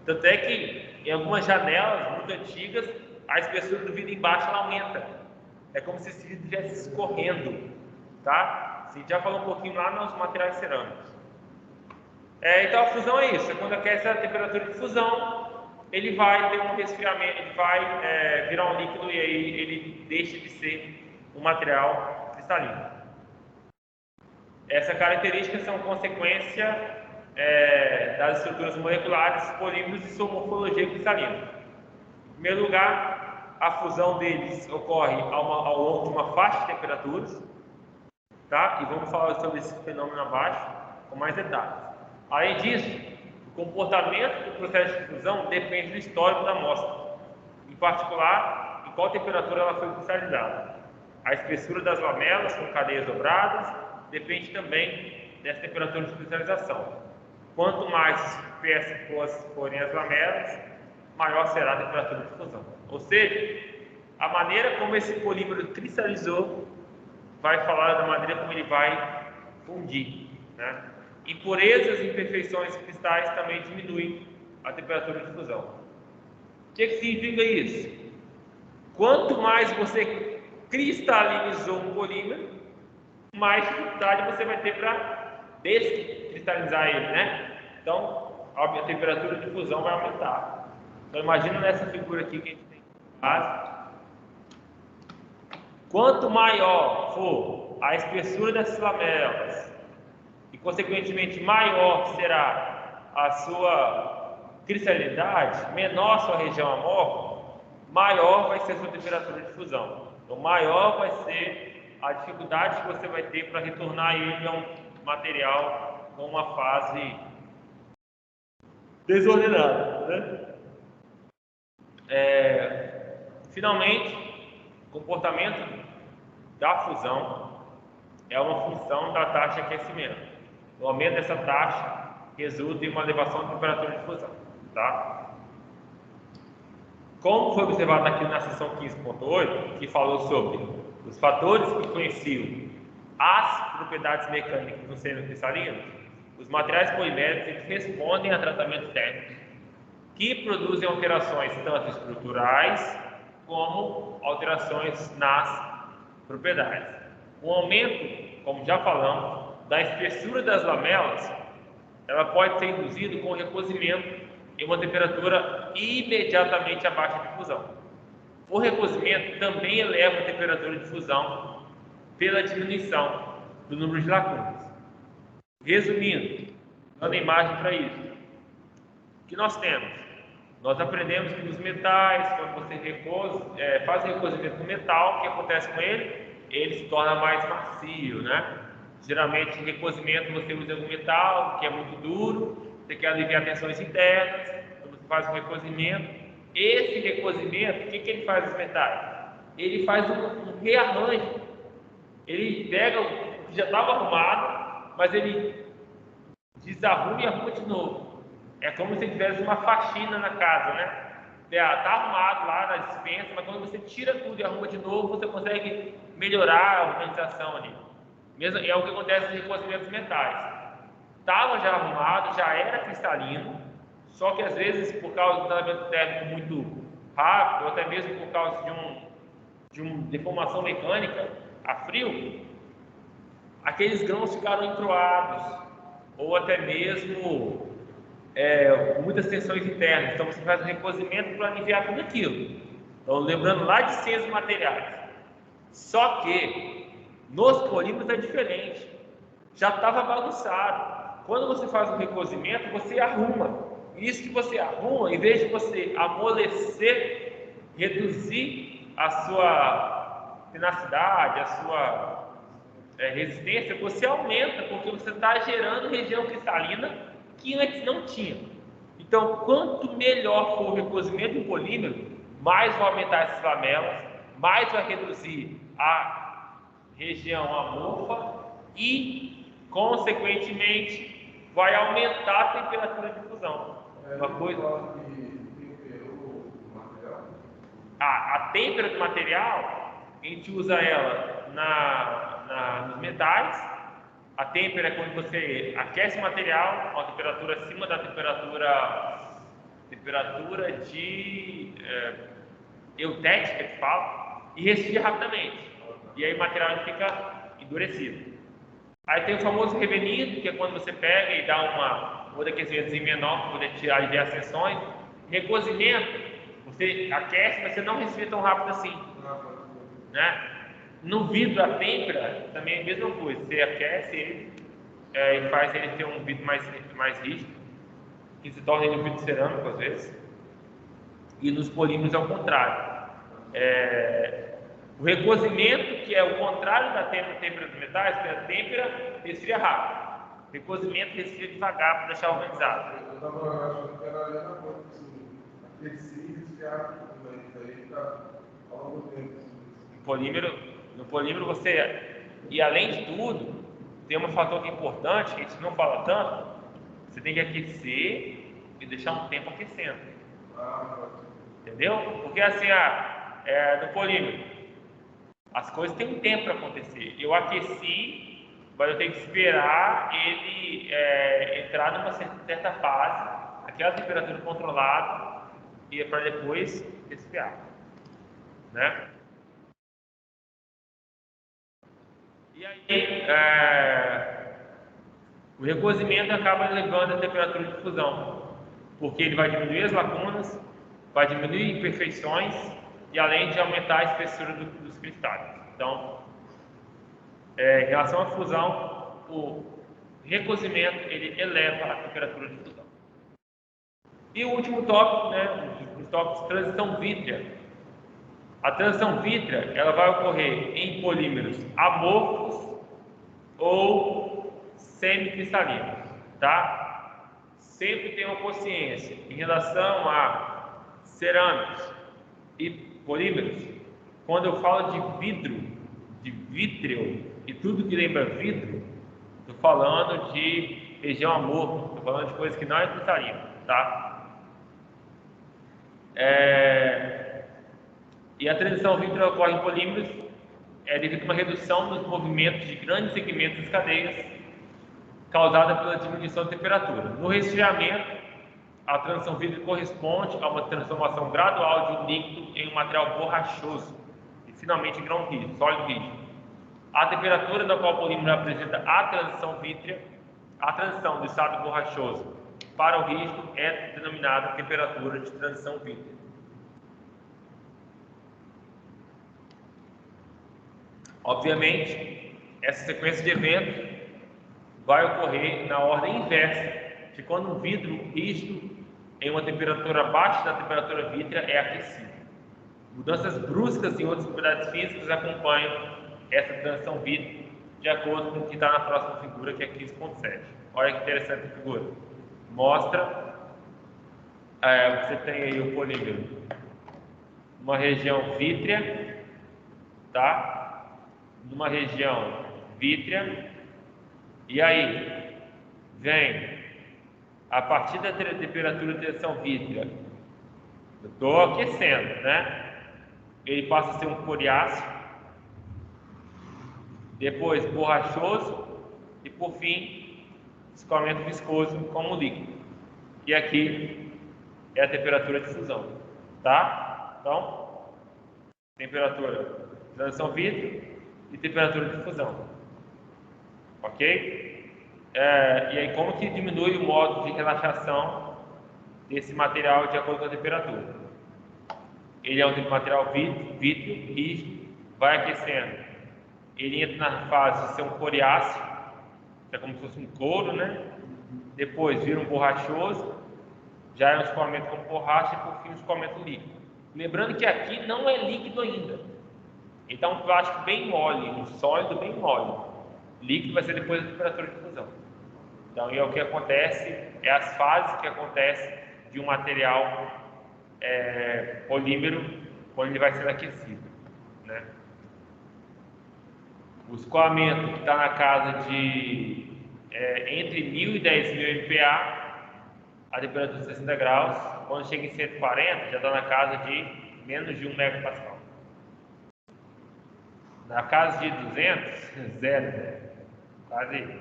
Tanto é que em algumas janelas muito antigas, a espessura do vidro embaixo ela aumenta. É como se esse vidro estivesse escorrendo, tá? A gente já falou um pouquinho lá nos materiais cerâmicos. Então a fusão é isso, é quando aquece a temperatura de fusão, ele vai ter um resfriamento, ele vai virar um líquido e aí ele deixa de ser um material cristalino. Essas características são consequência das estruturas moleculares, polímeros e sua morfologia cristalina. Em primeiro lugar, a fusão deles ocorre ao longo de uma faixa de temperaturas, tá? E vamos falar sobre esse fenômeno abaixo com mais detalhes. Além disso, o comportamento do processo de fusão depende do histórico da amostra, em particular, em qual temperatura ela foi cristalizada. A espessura das lamelas com cadeias dobradas depende também dessa temperatura de cristalização. Quanto mais espessas forem as lamelas, maior será a temperatura de fusão. Ou seja, a maneira como esse polímero cristalizou vai falar da maneira como ele vai fundir, né? Impurezas e imperfeições cristais também diminuem a temperatura de fusão. O que significa isso? Quanto mais você cristalinizou um polímero, mais dificuldade você vai ter para descristalizar ele, né? Então, a temperatura de fusão vai aumentar. Então, imagina nessa figura aqui que a gente tem base. Quanto maior for a espessura dessas lamelas e, consequentemente, maior será a sua cristalinidade, menor a sua região amorfa, maior vai ser a sua temperatura de fusão. Então, maior vai ser a dificuldade que você vai ter para retornar ele a um material com uma fase desordenada, né? Finalmente, o comportamento da fusão é uma função da taxa de aquecimento. O aumento dessa taxa resulta em uma elevação da temperatura de fusão, tá? Como foi observado aqui na seção 15.8, que falou sobre os fatores que influenciam as propriedades mecânicas do sêmen cristalino, os materiais poliméricos eles respondem a tratamentos térmicos que produzem alterações tanto estruturais como alterações nas propriedades. O aumento, como já falamos, da espessura das lamelas, ela pode ser induzido com o recozimento em uma temperatura imediatamente abaixo de fusão. O recozimento também eleva a temperatura de fusão pela diminuição do número de lacunas. Resumindo, dando imagem para isso, o que nós temos? Nós aprendemos que nos metais, quando você faz o recozimento do metal, o que acontece com ele? Ele se torna mais macio, né? Geralmente, em recozimento, você usa algum metal que é muito duro, você quer aliviar tensões internas, então você faz um recozimento. Esse recozimento, o que ele faz nos metais? Ele faz um rearranjo. Ele pega o que já estava arrumado, mas ele desarruma e arruma de novo. É como se tivesse uma faxina na casa, né? Está arrumado lá na despensa, mas quando você tira tudo e arruma de novo, você consegue melhorar a organização ali. Mesmo, é o que acontece nos recozimientos metais. Estava já arrumado, já era cristalino, só que às vezes por causa do tratamento térmico muito rápido, ou até mesmo por causa de uma deformação mecânica a frio, aqueles grãos ficaram encruados, ou até mesmo com muitas tensões internas. Então você faz um recozimento para aliviar tudo aquilo. Então, lembrando lá de ciências materiais. Só que nos polímeros é diferente. Já estava bagunçado. Quando você faz um recozimento, você arruma. Isso que você arruma, em vez de você amolecer, reduzir a sua tenacidade, a sua resistência, você aumenta, porque você está gerando região cristalina que antes não tinha. Então, quanto melhor for o recozimento do polímero, mais vai aumentar essas lamelas, mais vai reduzir a região amorfa e, consequentemente, vai aumentar a temperatura de fusão. Uma coisa. A têmpera do material, a gente usa ela nos metais. A têmpera é quando você aquece o material a uma temperatura acima da temperatura de eutética, que fala, e resfria rapidamente. E aí o material fica endurecido. Aí tem o famoso revenido, que é quando você pega e dá um aquecimentozinho menor para poder tirar aliviar as tensões. Recozimento, você aquece, mas você não resfria tão rápido assim. Né? No vidro, a têmpera também é a mesma coisa. Você aquece ele e faz ele ter um vidro mais rígido, que se torna ele um vidro cerâmico às vezes. E nos polímeros é o contrário. O recozimento, que é o contrário da têmpera dos metais, porque a têmpera resfria rápido. O recozimento resfria devagar para deixar organizado. Eu estava achando que era ali na coisa, assim, aquecer e resfriar, daí fica ao longo do tempo. No polímero você, e além de tudo, tem um fator que é importante, que a gente não fala tanto, você tem que aquecer e deixar um tempo aquecendo. Entendeu? Porque assim, no polímero, as coisas têm um tempo para acontecer. Eu aqueci, mas eu tenho que esperar ele entrar numa certa fase, aquela temperatura controlada, e para depois resfriar. Né? E aí, o recozimento acaba elevando a temperatura de fusão, porque ele vai diminuir as lacunas, vai diminuir imperfeições e além de aumentar a espessura dos cristais. Então, em relação à fusão, o recozimento ele eleva a temperatura de fusão. E o último tópico, os tópicos de transição vítrea. A transição vítrea ela vai ocorrer em polímeros amorfos ou semicristalinos, tá? Sempre tem uma consciência em relação a cerâmicos e polímeros. Quando eu falo de vidro, de vítreo e tudo que lembra vidro, estou falando de região amorfa, estou falando de coisas que não é cristalina, tá? E a transição vítrea ocorre em polímeros devido a uma redução dos movimentos de grandes segmentos das cadeias causada pela diminuição da temperatura. No resfriamento, a transição vítrea corresponde a uma transformação gradual de um líquido em um material borrachoso e finalmente em grão rígido, sólido rígido. A temperatura na qual o polímero apresenta a transição vítrea, a transição do estado borrachoso para o rígido é denominada temperatura de transição vítrea. Obviamente, essa sequência de eventos vai ocorrer na ordem inversa de quando um vidro rígido em uma temperatura abaixo da temperatura vítrea é aquecido. Mudanças bruscas em outras propriedades físicas acompanham essa transição vítrea, de acordo com o que está na próxima figura, que é 15.7. Olha que interessante a figura. Mostra, você tem aí o polímero, uma região vítrea, tá? Numa região vítrea, e aí vem a partir da temperatura de transição vítrea, eu estou aquecendo, né? Ele passa a ser um coriáceo, depois borrachoso e por fim escoamento viscoso como líquido. E aqui é a temperatura de fusão, tá? Então, temperatura de transição vidro e temperatura de fusão, ok? E aí como que diminui o modo de relaxação desse material de acordo com a temperatura? Ele é um material vítreo, rígido, vai aquecendo. Ele entra na fase de ser um coriáceo, que é como se fosse um couro, né? Depois vira um borrachoso, já é um escoamento com borracha e por fim um escoamento líquido. Lembrando que aqui não é líquido ainda. Ele está um plástico bem mole, um sólido bem mole. Líquido vai ser depois da temperatura de fusão. Então, é o que acontece, é as fases que acontecem de um material polímero quando ele vai ser aquecido, né? O escoamento que está na casa de entre 1000 e 10.000 MPa, a temperatura de 60 graus, quando chega em 140 já está na casa de menos de 1 megapascal. Na casa de 200, zero, né? Quase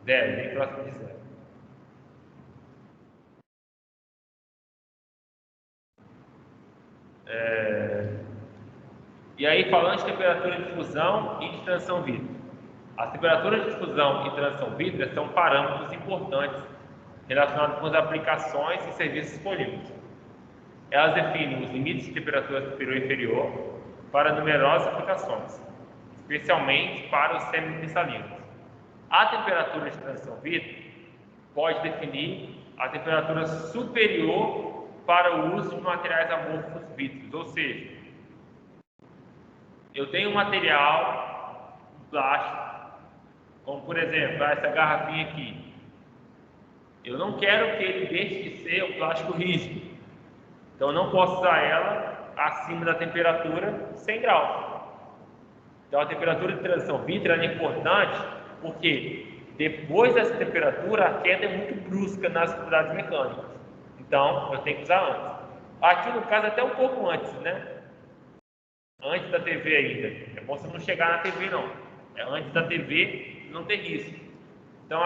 zero, bem próximo de zero. E aí, falando de temperatura de fusão e de transição vítrea. As temperaturas de fusão e transição vítrea são parâmetros importantes relacionados com as aplicações e serviços polímeros. Elas definem os limites de temperatura superior e inferior para numerosas aplicações, especialmente para os semicristalinos. A temperatura de transição vítrea pode definir a temperatura superior para o uso de materiais amorfos vítreos, ou seja, eu tenho um material plástico, como por exemplo essa garrafinha aqui. Eu não quero que ele deixe de ser um plástico rígido, então eu não posso usar ela acima da temperatura 100 graus. Então a temperatura de transição vítrea é importante porque depois dessa temperatura a queda é muito brusca nas propriedades mecânicas. Então eu tenho que usar antes. Aqui no caso até um pouco antes, né? Antes da TV ainda. É bom você não chegar na TV não. É antes da TV não ter risco. Então,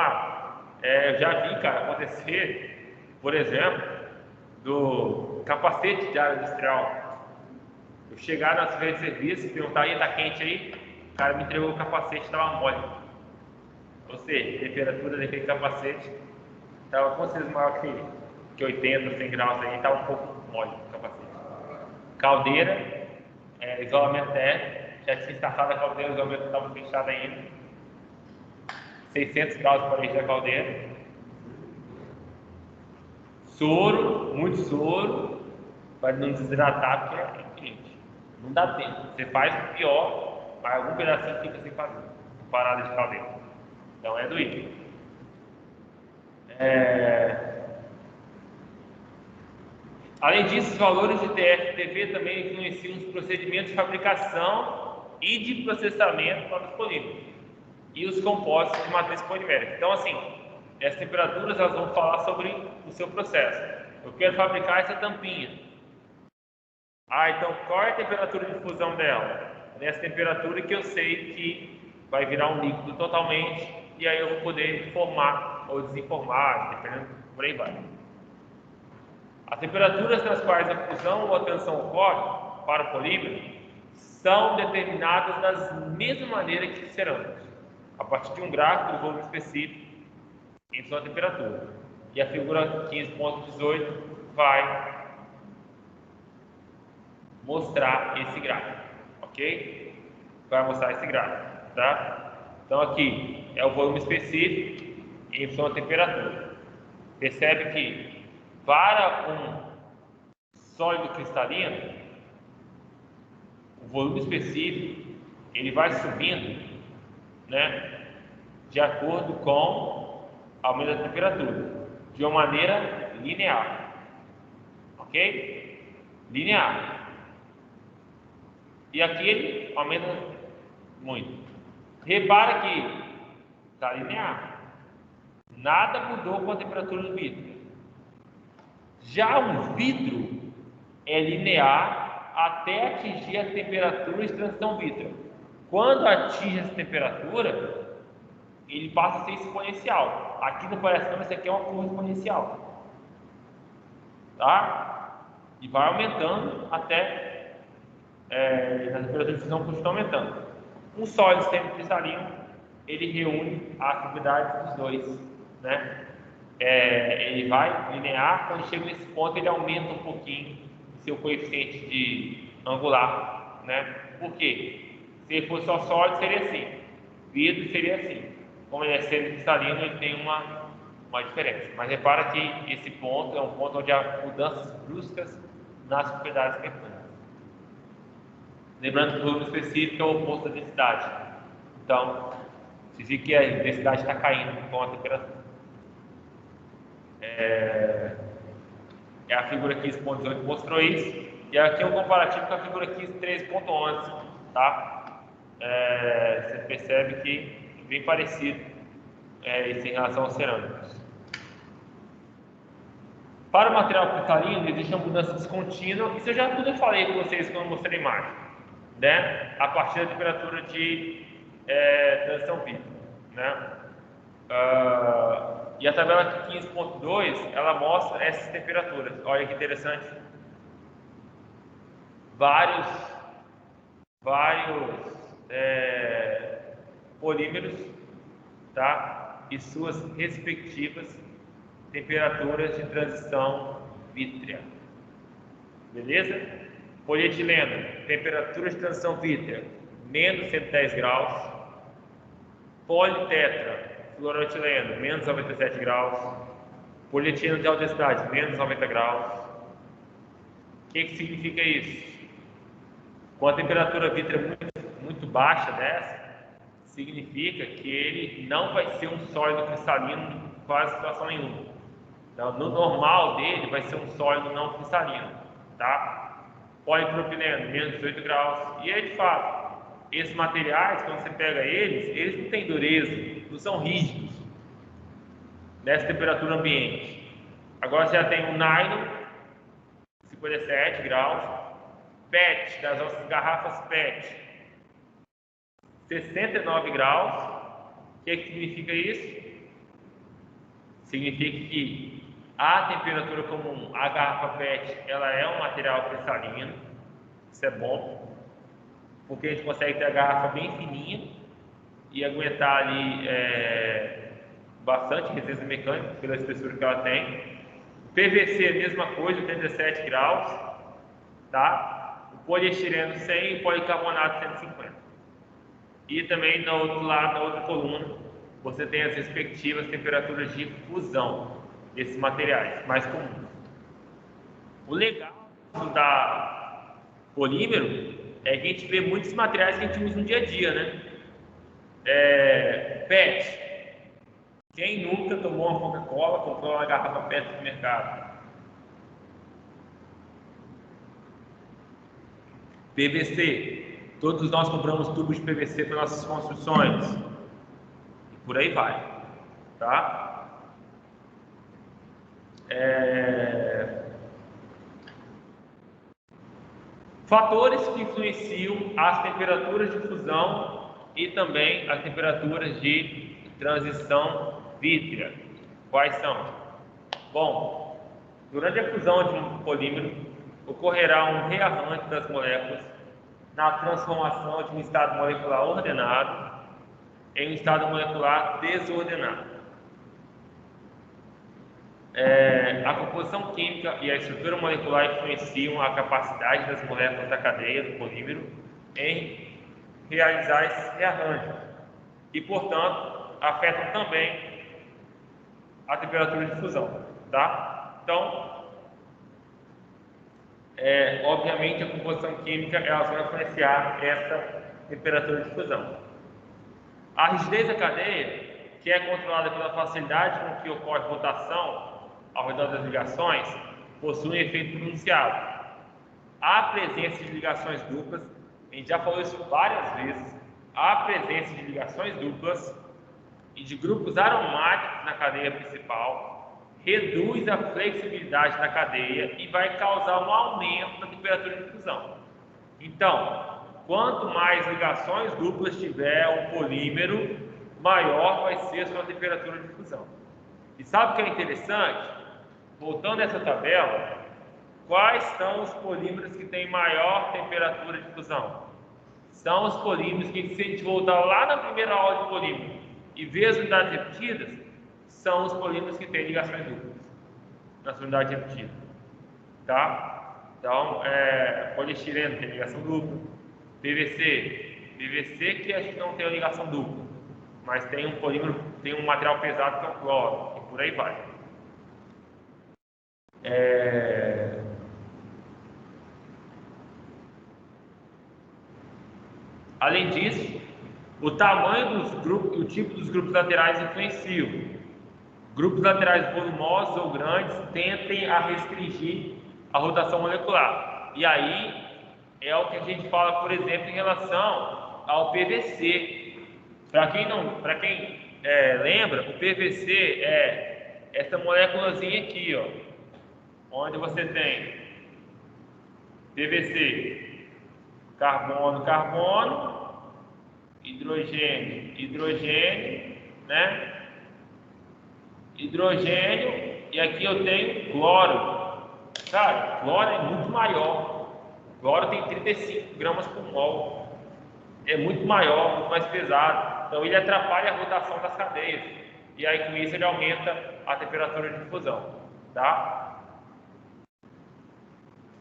eu já vi, cara, acontecer, por exemplo, do capacete de área industrial. Eu chegar na feira de serviço, perguntar aí, tá quente aí? O cara me entregou o capacete, estava mole. Ou seja, a temperatura daquele capacete estava com certeza maior que 80, 100 graus aí, estava um pouco mole o capacete. Caldeira, isolamento térmico, já tinha instalado a caldeira, o isolamento estava fechado ainda. 600 graus para encher a caldeira. Soro, muito soro, para não desidratar, porque é quente. Não dá tempo. Você faz o pior, mas algum pedacinho fica sem fazer. Parada de caldeira. Então é doído. Além disso, os valores de TF e TV também influenciam os procedimentos de fabricação e de processamento para os polímeros e os compostos de matriz polimérica. Então, assim, essas temperaturas elas vão falar sobre o seu processo. Eu quero fabricar essa tampinha. Então qual é a temperatura de fusão dela? Nessa temperatura que eu sei que vai virar um líquido totalmente e aí eu vou poder formar ou desinformar, dependendo, por aí vai. As temperaturas nas quais a fusão ou a tensão ocorre para o polímero são determinadas da mesma maneira que cerâmicos, a partir de um gráfico do volume específico em sua temperatura. E a figura 15.18 vai mostrar esse gráfico, ok? Vai mostrar esse gráfico, tá? Então aqui é o volume específico em sua temperatura. Percebe que para um sólido cristalino, o volume específico ele vai subindo, né, de acordo com o aumento da temperatura, de uma maneira linear, ok? Linear. E aqui ele aumenta muito. Repara que está linear. Nada mudou com a temperatura do vidro. Já um vidro é linear até atingir a temperatura de transição vítrea. Quando atinge essa temperatura, ele passa a ser exponencial. Aqui no palhaço, isso aqui é uma curva exponencial, tá? E vai aumentando até a temperatura de fusão continua aumentando. Um sólido semicristalino, ele reúne as propriedades dos dois, né? Ele vai linear, quando chega nesse ponto ele aumenta um pouquinho o seu coeficiente de angular, né? Por quê? Se ele fosse só sólido seria assim, vidro seria assim. Como ele é semicristalino, ele tem uma diferença. Mas repara que esse ponto é um ponto onde há mudanças bruscas nas propriedades mecânicas. Lembrando que o volume específico é o oposto da densidade. Então, significa que a densidade está caindo com a temperatura. É a figura 15.18 mostrou isso. E aqui é um comparativo com a figura 15.13.11. Tá? Você percebe que é bem parecido isso em relação aos cerâmicos. Para o material cristalino, existe uma mudança descontínua. Isso eu já tudo falei para vocês quando eu mostrei a imagem, né? A partir da temperatura de transição vítrea, né? E a tabela aqui 15.2 ela mostra essas temperaturas. Olha que interessante. Vários polímeros, tá? E suas respectivas temperaturas de transição vítrea. Beleza? Polietileno, temperatura de transição vítrea, menos 110 graus. Politetra, fluoroetileno, menos 97 graus. Polietileno de alta densidade, menos 90 graus. O que significa isso? Com a temperatura vítrea muito baixa dessa, significa que ele não vai ser um sólido cristalino em quase situação nenhuma. Então, no normal dele, vai ser um sólido não cristalino, tá? Polipropileno, menos 18 graus. E aí, de fato, esses materiais, quando você pega eles não têm dureza, não são rígidos nessa temperatura ambiente. Agora você já tem o nylon, 57 graus, PET, das nossas garrafas PET, 69 graus. O que significa isso? Significa que a temperatura comum, a garrafa PET, ela é um material cristalino. Isso é bom, porque a gente consegue ter a garrafa bem fininha e aguentar ali bastante resistência mecânica pela espessura que ela tem. PVC, a mesma coisa, 87 graus, tá? O poliestireno 100 e o policarbonato 150. E também no outro lado, na outra coluna, você tem as respectivas temperaturas de fusão desses materiais mais comuns. O legal da polímero é que a gente vê muitos materiais que a gente usa no dia a dia, né? PET. Quem nunca tomou uma Coca-Cola, comprou uma garrafa PET no mercado? PVC. Todos nós compramos tubos de PVC para nossas construções. E por aí vai. Tá? Fatores que influenciam as temperaturas de fusão e também as temperaturas de transição vítrea. Quais são? Bom, durante a fusão de um polímero, ocorrerá um rearranjo das moléculas na transformação de um estado molecular ordenado em um estado molecular desordenado. A composição química e a estrutura molecular influenciam a capacidade das moléculas da cadeia do polímero em realizar esse rearranjo e, portanto, afetam também a temperatura de fusão, tá? Então, obviamente, a composição química elas vão influenciar essa temperatura de fusão. A rigidez da cadeia, que é controlada pela facilidade com que ocorre rotação ao redor das ligações, possui um efeito pronunciado. A presença de ligações duplas, a gente já falou isso várias vezes, a presença de ligações duplas e de grupos aromáticos na cadeia principal reduz a flexibilidade da cadeia e vai causar um aumento da temperatura de fusão. Então, quanto mais ligações duplas tiver um polímero, maior vai ser a sua temperatura de fusão. E sabe o que é interessante? Voltando a essa tabela, quais são os polímeros que têm maior temperatura de fusão? São os polímeros que, se a gente voltar lá na primeira aula de polímero e ver as unidades repetidas, são os polímeros que têm ligações duplas na sua unidade repetida. Tá? Então, poliestireno tem ligação dupla, PVC que a gente não tem a ligação dupla, mas tem um polímero, tem um material pesado que é o cloro, e por aí vai. Além disso, o tamanho dos grupos e o tipo dos grupos laterais influenciam. Grupos laterais volumosos ou grandes tendem a restringir a rotação molecular. E aí é o que a gente fala, por exemplo, em relação ao PVC. Para quem lembra, o PVC é essa moléculazinha aqui, ó, onde você tem PVC, carbono, carbono, hidrogênio, hidrogênio, né? Hidrogênio, e aqui eu tenho cloro. Cara, cloro é muito maior. O cloro tem 35 gramas por mol. É muito maior, muito mais pesado. Então ele atrapalha a rotação das cadeias. E aí com isso ele aumenta a temperatura de fusão. Tá?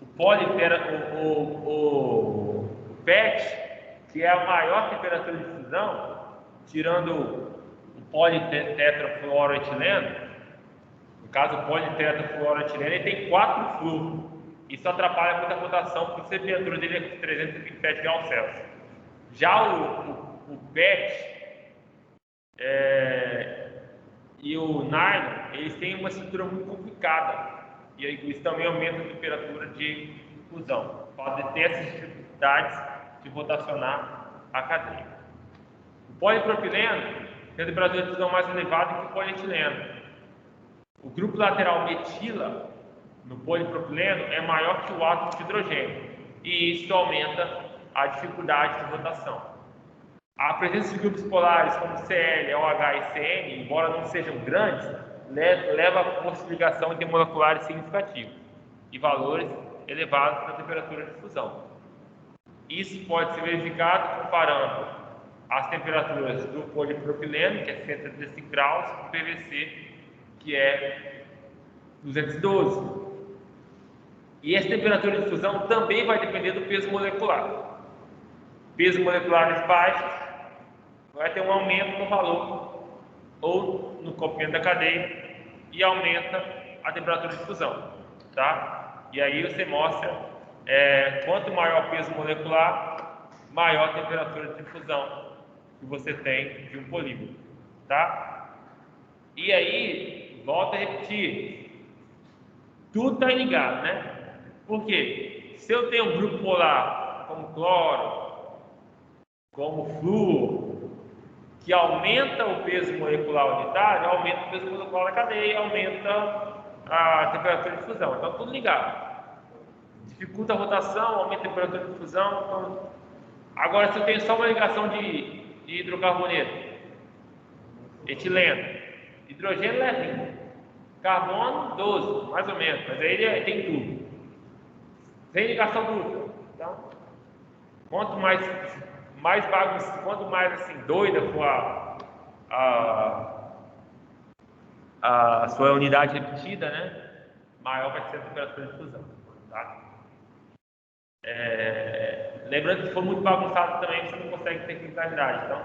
O PET, que é a maior temperatura de fusão, tirando o politetrafluoroetileno, no caso o politetrafluoroetileno, ele tem 4 fluoros. Isso atrapalha muito a rotação, porque a temperatura dele é 327 graus Celsius. Já o PET e o nylon, eles têm uma estrutura muito complicada. E aí, isso também aumenta a temperatura de fusão. Pode ter essas dificuldades de rotacionar a cadeia. O polipropileno tem a temperatura de fusão mais elevada que o polietileno. O grupo lateral metila no polipropileno é maior que o átomo de hidrogênio. E isso aumenta a dificuldade de rotação. A presença de grupos polares como Cl, OH e Cn, embora não sejam grandes, leva a força de ligação intermoleculares significativos e valores elevados na temperatura de fusão. Isso pode ser verificado comparando as temperaturas do polipropileno, que é 135 graus, com o PVC, que é 212. E essa temperatura de fusão também vai depender do peso molecular. Pesos moleculares baixos vai ter um aumento no valor ou no comprimento da cadeia e aumenta a temperatura de fusão, tá? E aí você mostra quanto maior o peso molecular, maior a temperatura de fusão que você tem de um polímero, tá? E aí, volta a repetir, tudo está ligado, né? Por quê? Se eu tenho um grupo polar como cloro, como flúor, que aumenta o peso molecular unitário, aumenta o peso molecular da cadeia, aumenta a temperatura de fusão. Então, tudo ligado. Dificulta a rotação, aumenta a temperatura de fusão. Então... Agora, se eu tenho só uma ligação de hidrocarboneto, etileno, hidrogênio levinho, carbono 12, mais ou menos, mas aí ele tem tudo. Sem ligação dupla. Então, quanto mais bagunça, quanto mais assim, doida for a sua unidade repetida, né? Maior vai ser a temperatura de fusão. Tá? Lembrando que se for muito bagunçado também, você não consegue ter criticalidade. Então,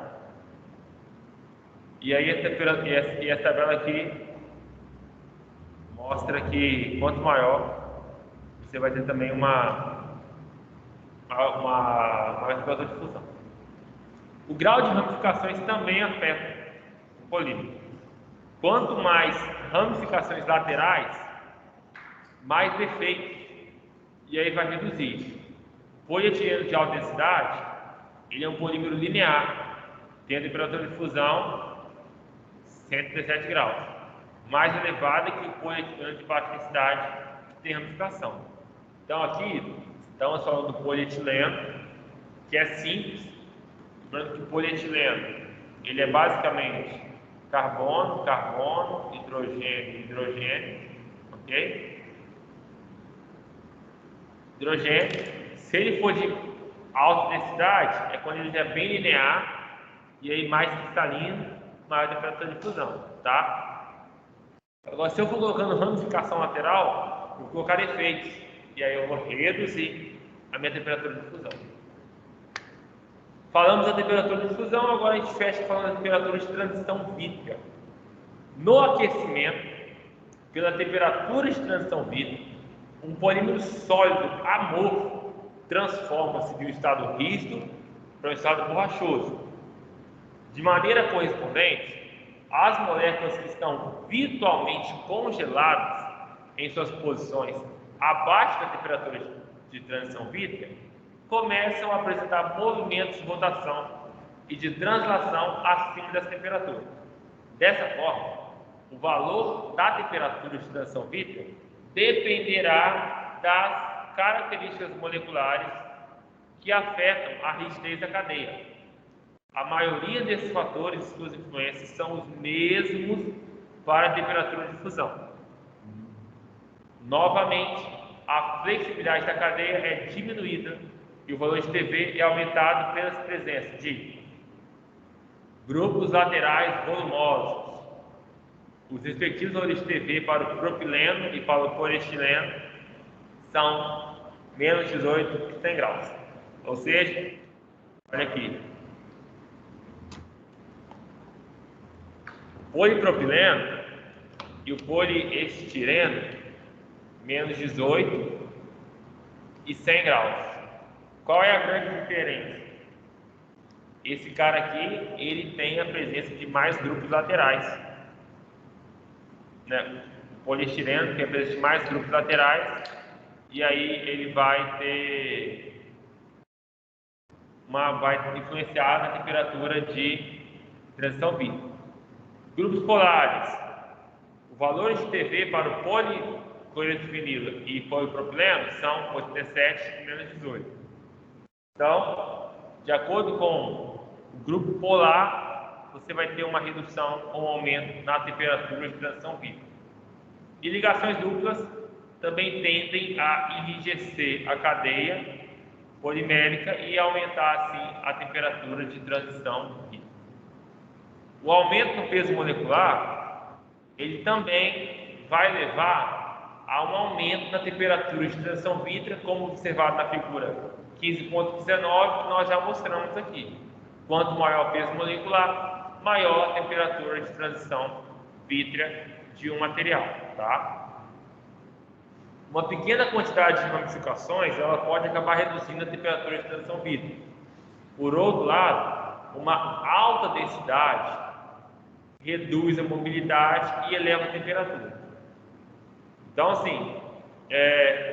e aí essa tabela aqui mostra que quanto maior, você vai ter também uma temperatura de fusão. O grau de ramificações também afeta o polímero. Quanto mais ramificações laterais, mais defeitos, e aí vai reduzir. O polietileno de alta densidade, ele é um polímero linear, tem a temperatura de fusão 117 graus, mais elevada que o polietileno de baixa densidade, que tem ramificação. Então aqui, estamos falando do polietileno, que é simples. Lembrando que o polietileno, ele é basicamente carbono, carbono, hidrogênio, hidrogênio, ok? Hidrogênio, se ele for de alta densidade, é quando ele já é bem linear e aí mais cristalino, maior temperatura de fusão, tá? Agora, se eu for colocando ramificação lateral, eu vou colocar efeitos e aí eu vou reduzir a minha temperatura de fusão. Falamos da temperatura de fusão, agora a gente fecha falando da temperatura de transição vítrea. No aquecimento, pela temperatura de transição vítrea, um polímero sólido amorfo transforma-se de um estado rígido para um estado borrachoso. De maneira correspondente, as moléculas que estão virtualmente congeladas em suas posições abaixo da temperatura de transição vítrea começam a apresentar movimentos de rotação e de translação acima das temperaturas. Dessa forma, o valor da temperatura de transição vítrea dependerá das características moleculares que afetam a rigidez da cadeia. A maioria desses fatores e suas influências são os mesmos para a temperatura de fusão. Novamente, a flexibilidade da cadeia é diminuída e o valor de TV é aumentado pela presença de grupos laterais volumosos. Os respectivos valores de TV para o propileno e para o polietileno são menos 18 que 100 graus. Ou seja, olha aqui, o polipropileno e o poliestireno, menos 18 e 100 graus. Qual é a grande diferença? Esse cara aqui, ele tem a presença de mais grupos laterais, né? O poliestireno tem a presença de mais grupos laterais, e aí ele vai influenciar na temperatura de transição vítrea. Grupos polares, o valor de TV para o policloreto de vinilo e polipropileno são 87 e menos 18. Então, de acordo com o grupo polar, você vai ter uma redução ou um aumento na temperatura de transição vítrea. E ligações duplas também tendem a enrijecer a cadeia polimérica e aumentar, assim, a temperatura de transição vítrea. O aumento no peso molecular, ele também vai levar a um aumento na temperatura de transição vítrea, como observado na figura 15.19, que nós já mostramos aqui. Quanto maior o peso molecular, maior a temperatura de transição vítrea de um material, tá? Uma pequena quantidade de ramificações, ela pode acabar reduzindo a temperatura de transição vítrea. Por outro lado, uma alta densidade reduz a mobilidade e eleva a temperatura. Então, assim,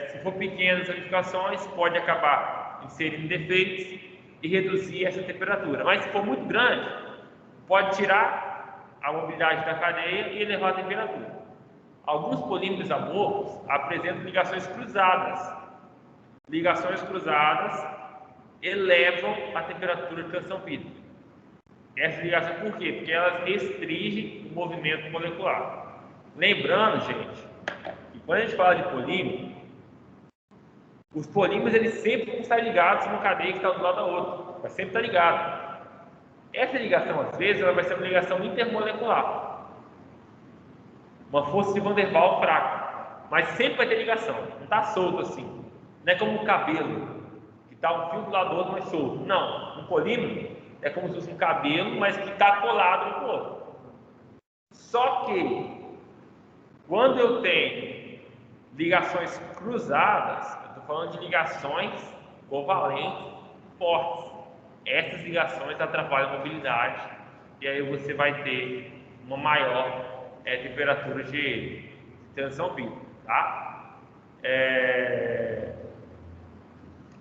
se for pequenas ramificações, pode acabar inserindo defeitos e reduzir essa temperatura. Mas se for muito grande, pode tirar a mobilidade da cadeia e elevar a temperatura. Alguns polímeros amorfos apresentam ligações cruzadas. Ligações cruzadas elevam a temperatura de transição vítrea. Essa ligação por quê? Porque elas restringem o movimento molecular. Lembrando, gente, que quando a gente fala de polímero, os polímeros eles sempre vão estar ligados numa cadeia que está do lado da outra. Vai sempre estar ligado. Essa ligação, às vezes, ela vai ser uma ligação intermolecular. Uma força de Van der Waals fraca. Mas sempre vai ter ligação. Não está solto assim. Não é como um cabelo, que está um fio do lado do outro, mas solto. Não. Um polímero é como se fosse um cabelo, mas que está colado um com o outro. Só que, quando eu tenho ligações cruzadas, eu estou falando de ligações covalentes fortes. Essas ligações atrapalham a mobilidade e aí você vai ter uma maior temperatura de transição vítrea, tá?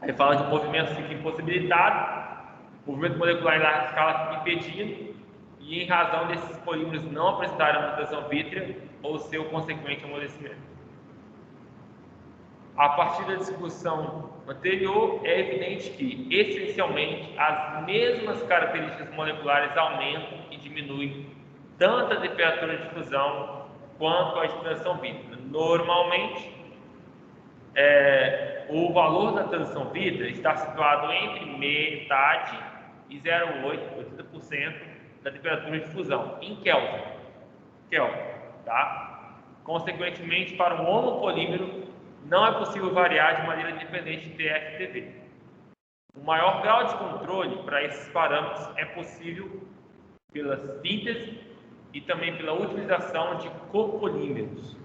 Aí fala de movimento fica impossibilitado, o movimento molecular em larga escala fica impedido e em razão desses polímeros não apresentarem uma transição vítrea ou seu consequente amolecimento. A partir da discussão anterior, é evidente que, essencialmente, as mesmas características moleculares aumentam e diminuem tanto a temperatura de fusão quanto a de transição vítrea. Normalmente, o valor da transição vítrea está situado entre metade e 0,8, 80% da temperatura de fusão, em Kelvin, tá? Consequentemente, para um monopolímero, não é possível variar de maneira independente de TF/TV. O maior grau de controle para esses parâmetros é possível pela síntese e também pela utilização de copolímeros.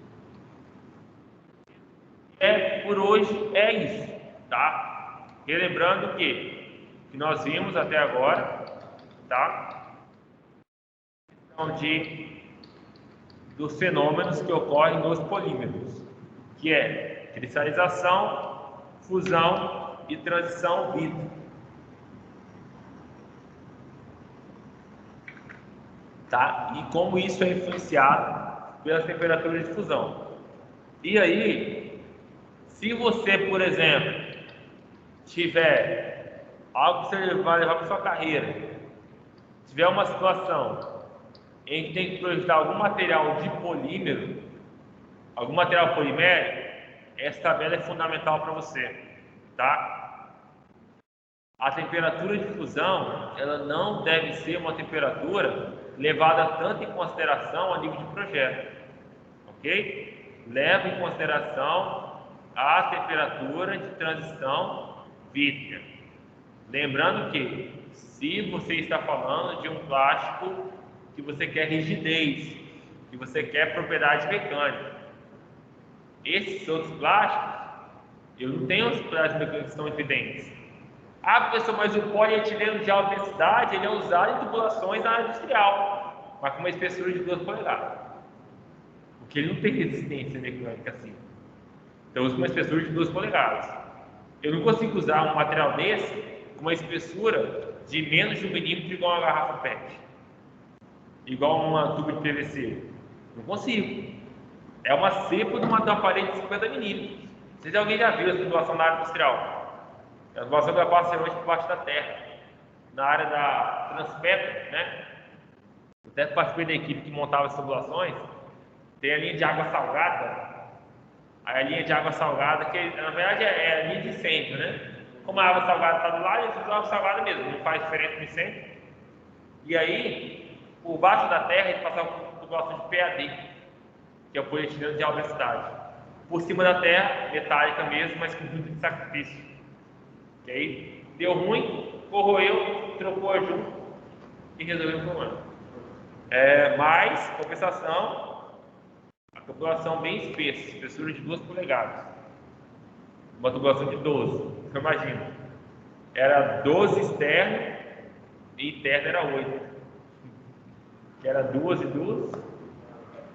Por hoje é isso, tá? Relembrando que nós vimos até agora, tá? Dos fenômenos que ocorrem nos polímeros, que é cristalização, fusão e transição vítrea. Tá? E como isso é influenciado pelas temperaturas de fusão. E aí, se você, por exemplo, tiver algo que você vai levar para sua carreira, tiver uma situação em que tem que projetar algum material de polímero, algum material polimérico, essa tabela é fundamental para você, tá? A temperatura de fusão, ela não deve ser uma temperatura levada tanto em consideração a nível de projeto, ok? Leva em consideração a temperatura de transição vítrea. Lembrando que, se você está falando de um plástico que você quer rigidez, que você quer propriedade mecânica, esses outros plásticos, eu não tenho as propriedades mecânicas que estão evidentes. Ah, professor, mas o polietileno de alta densidade, ele é usado em tubulações na área industrial, mas com uma espessura de 2 polegadas. Porque ele não tem resistência mecânica assim. Então eu uso uma espessura de 2 polegadas. Eu não consigo usar um material desse com uma espessura de menos de 1 milímetro igual uma garrafa PET. Igual uma tuba de PVC. Não consigo. É uma cepa de uma parede de 50 milímetros. Não sei se alguém já viu essa tubulação na área industrial. A tubulação que passa hoje por baixo da terra. Na área da Transpetro, né? Eu até participei da equipe que montava as tubulações. Tem a linha de água salgada. Aí a linha de água salgada, que na verdade é a linha de incêndio, né? Como a água salgada está do lado, eles usam água salgada mesmo, não faz diferença no incêndio. E aí, por baixo da terra, eles passavam por tubulação de PAD, que é o polietileno de alta densidade. Por cima da terra, metálica mesmo, mas com filtro de sacrifício. Ok? Deu ruim, corroeu, trocou a junto e resolveu o problema. Mas, compensação, a tubulação bem espessa, espessura de 2 polegadas. Uma tubulação de 12, você imagina. Era 12 externo e interno era 8. Que era 2 e 2.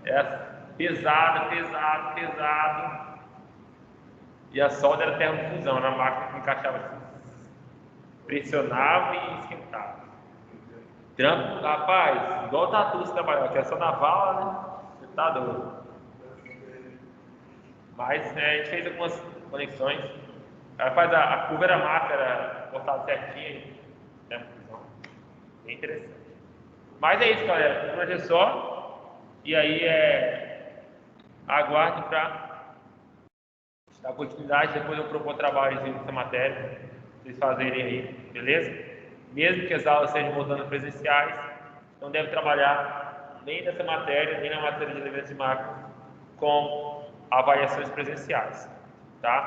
Era pesado. E a solda era termofusão, na máquina que encaixava assim. Pressionava e esquentava. Trampo, rapaz, igual o Tatu se trabalhava, que era só na vala, né? Você tá doido. Mas a gente fez algumas conexões. Rapaz, a curva era massa, era cortada certinho. Termofusão. Bem interessante. Mas é isso, galera. Por hoje é só. E aí aguarde para dar continuidade. Depois eu propor trabalhos nessa matéria pra vocês fazerem aí, beleza? Mesmo que as aulas sejam voltando presenciais, não deve trabalhar nem nessa matéria, nem na matéria de elementos de máquina com avaliações presenciais, tá?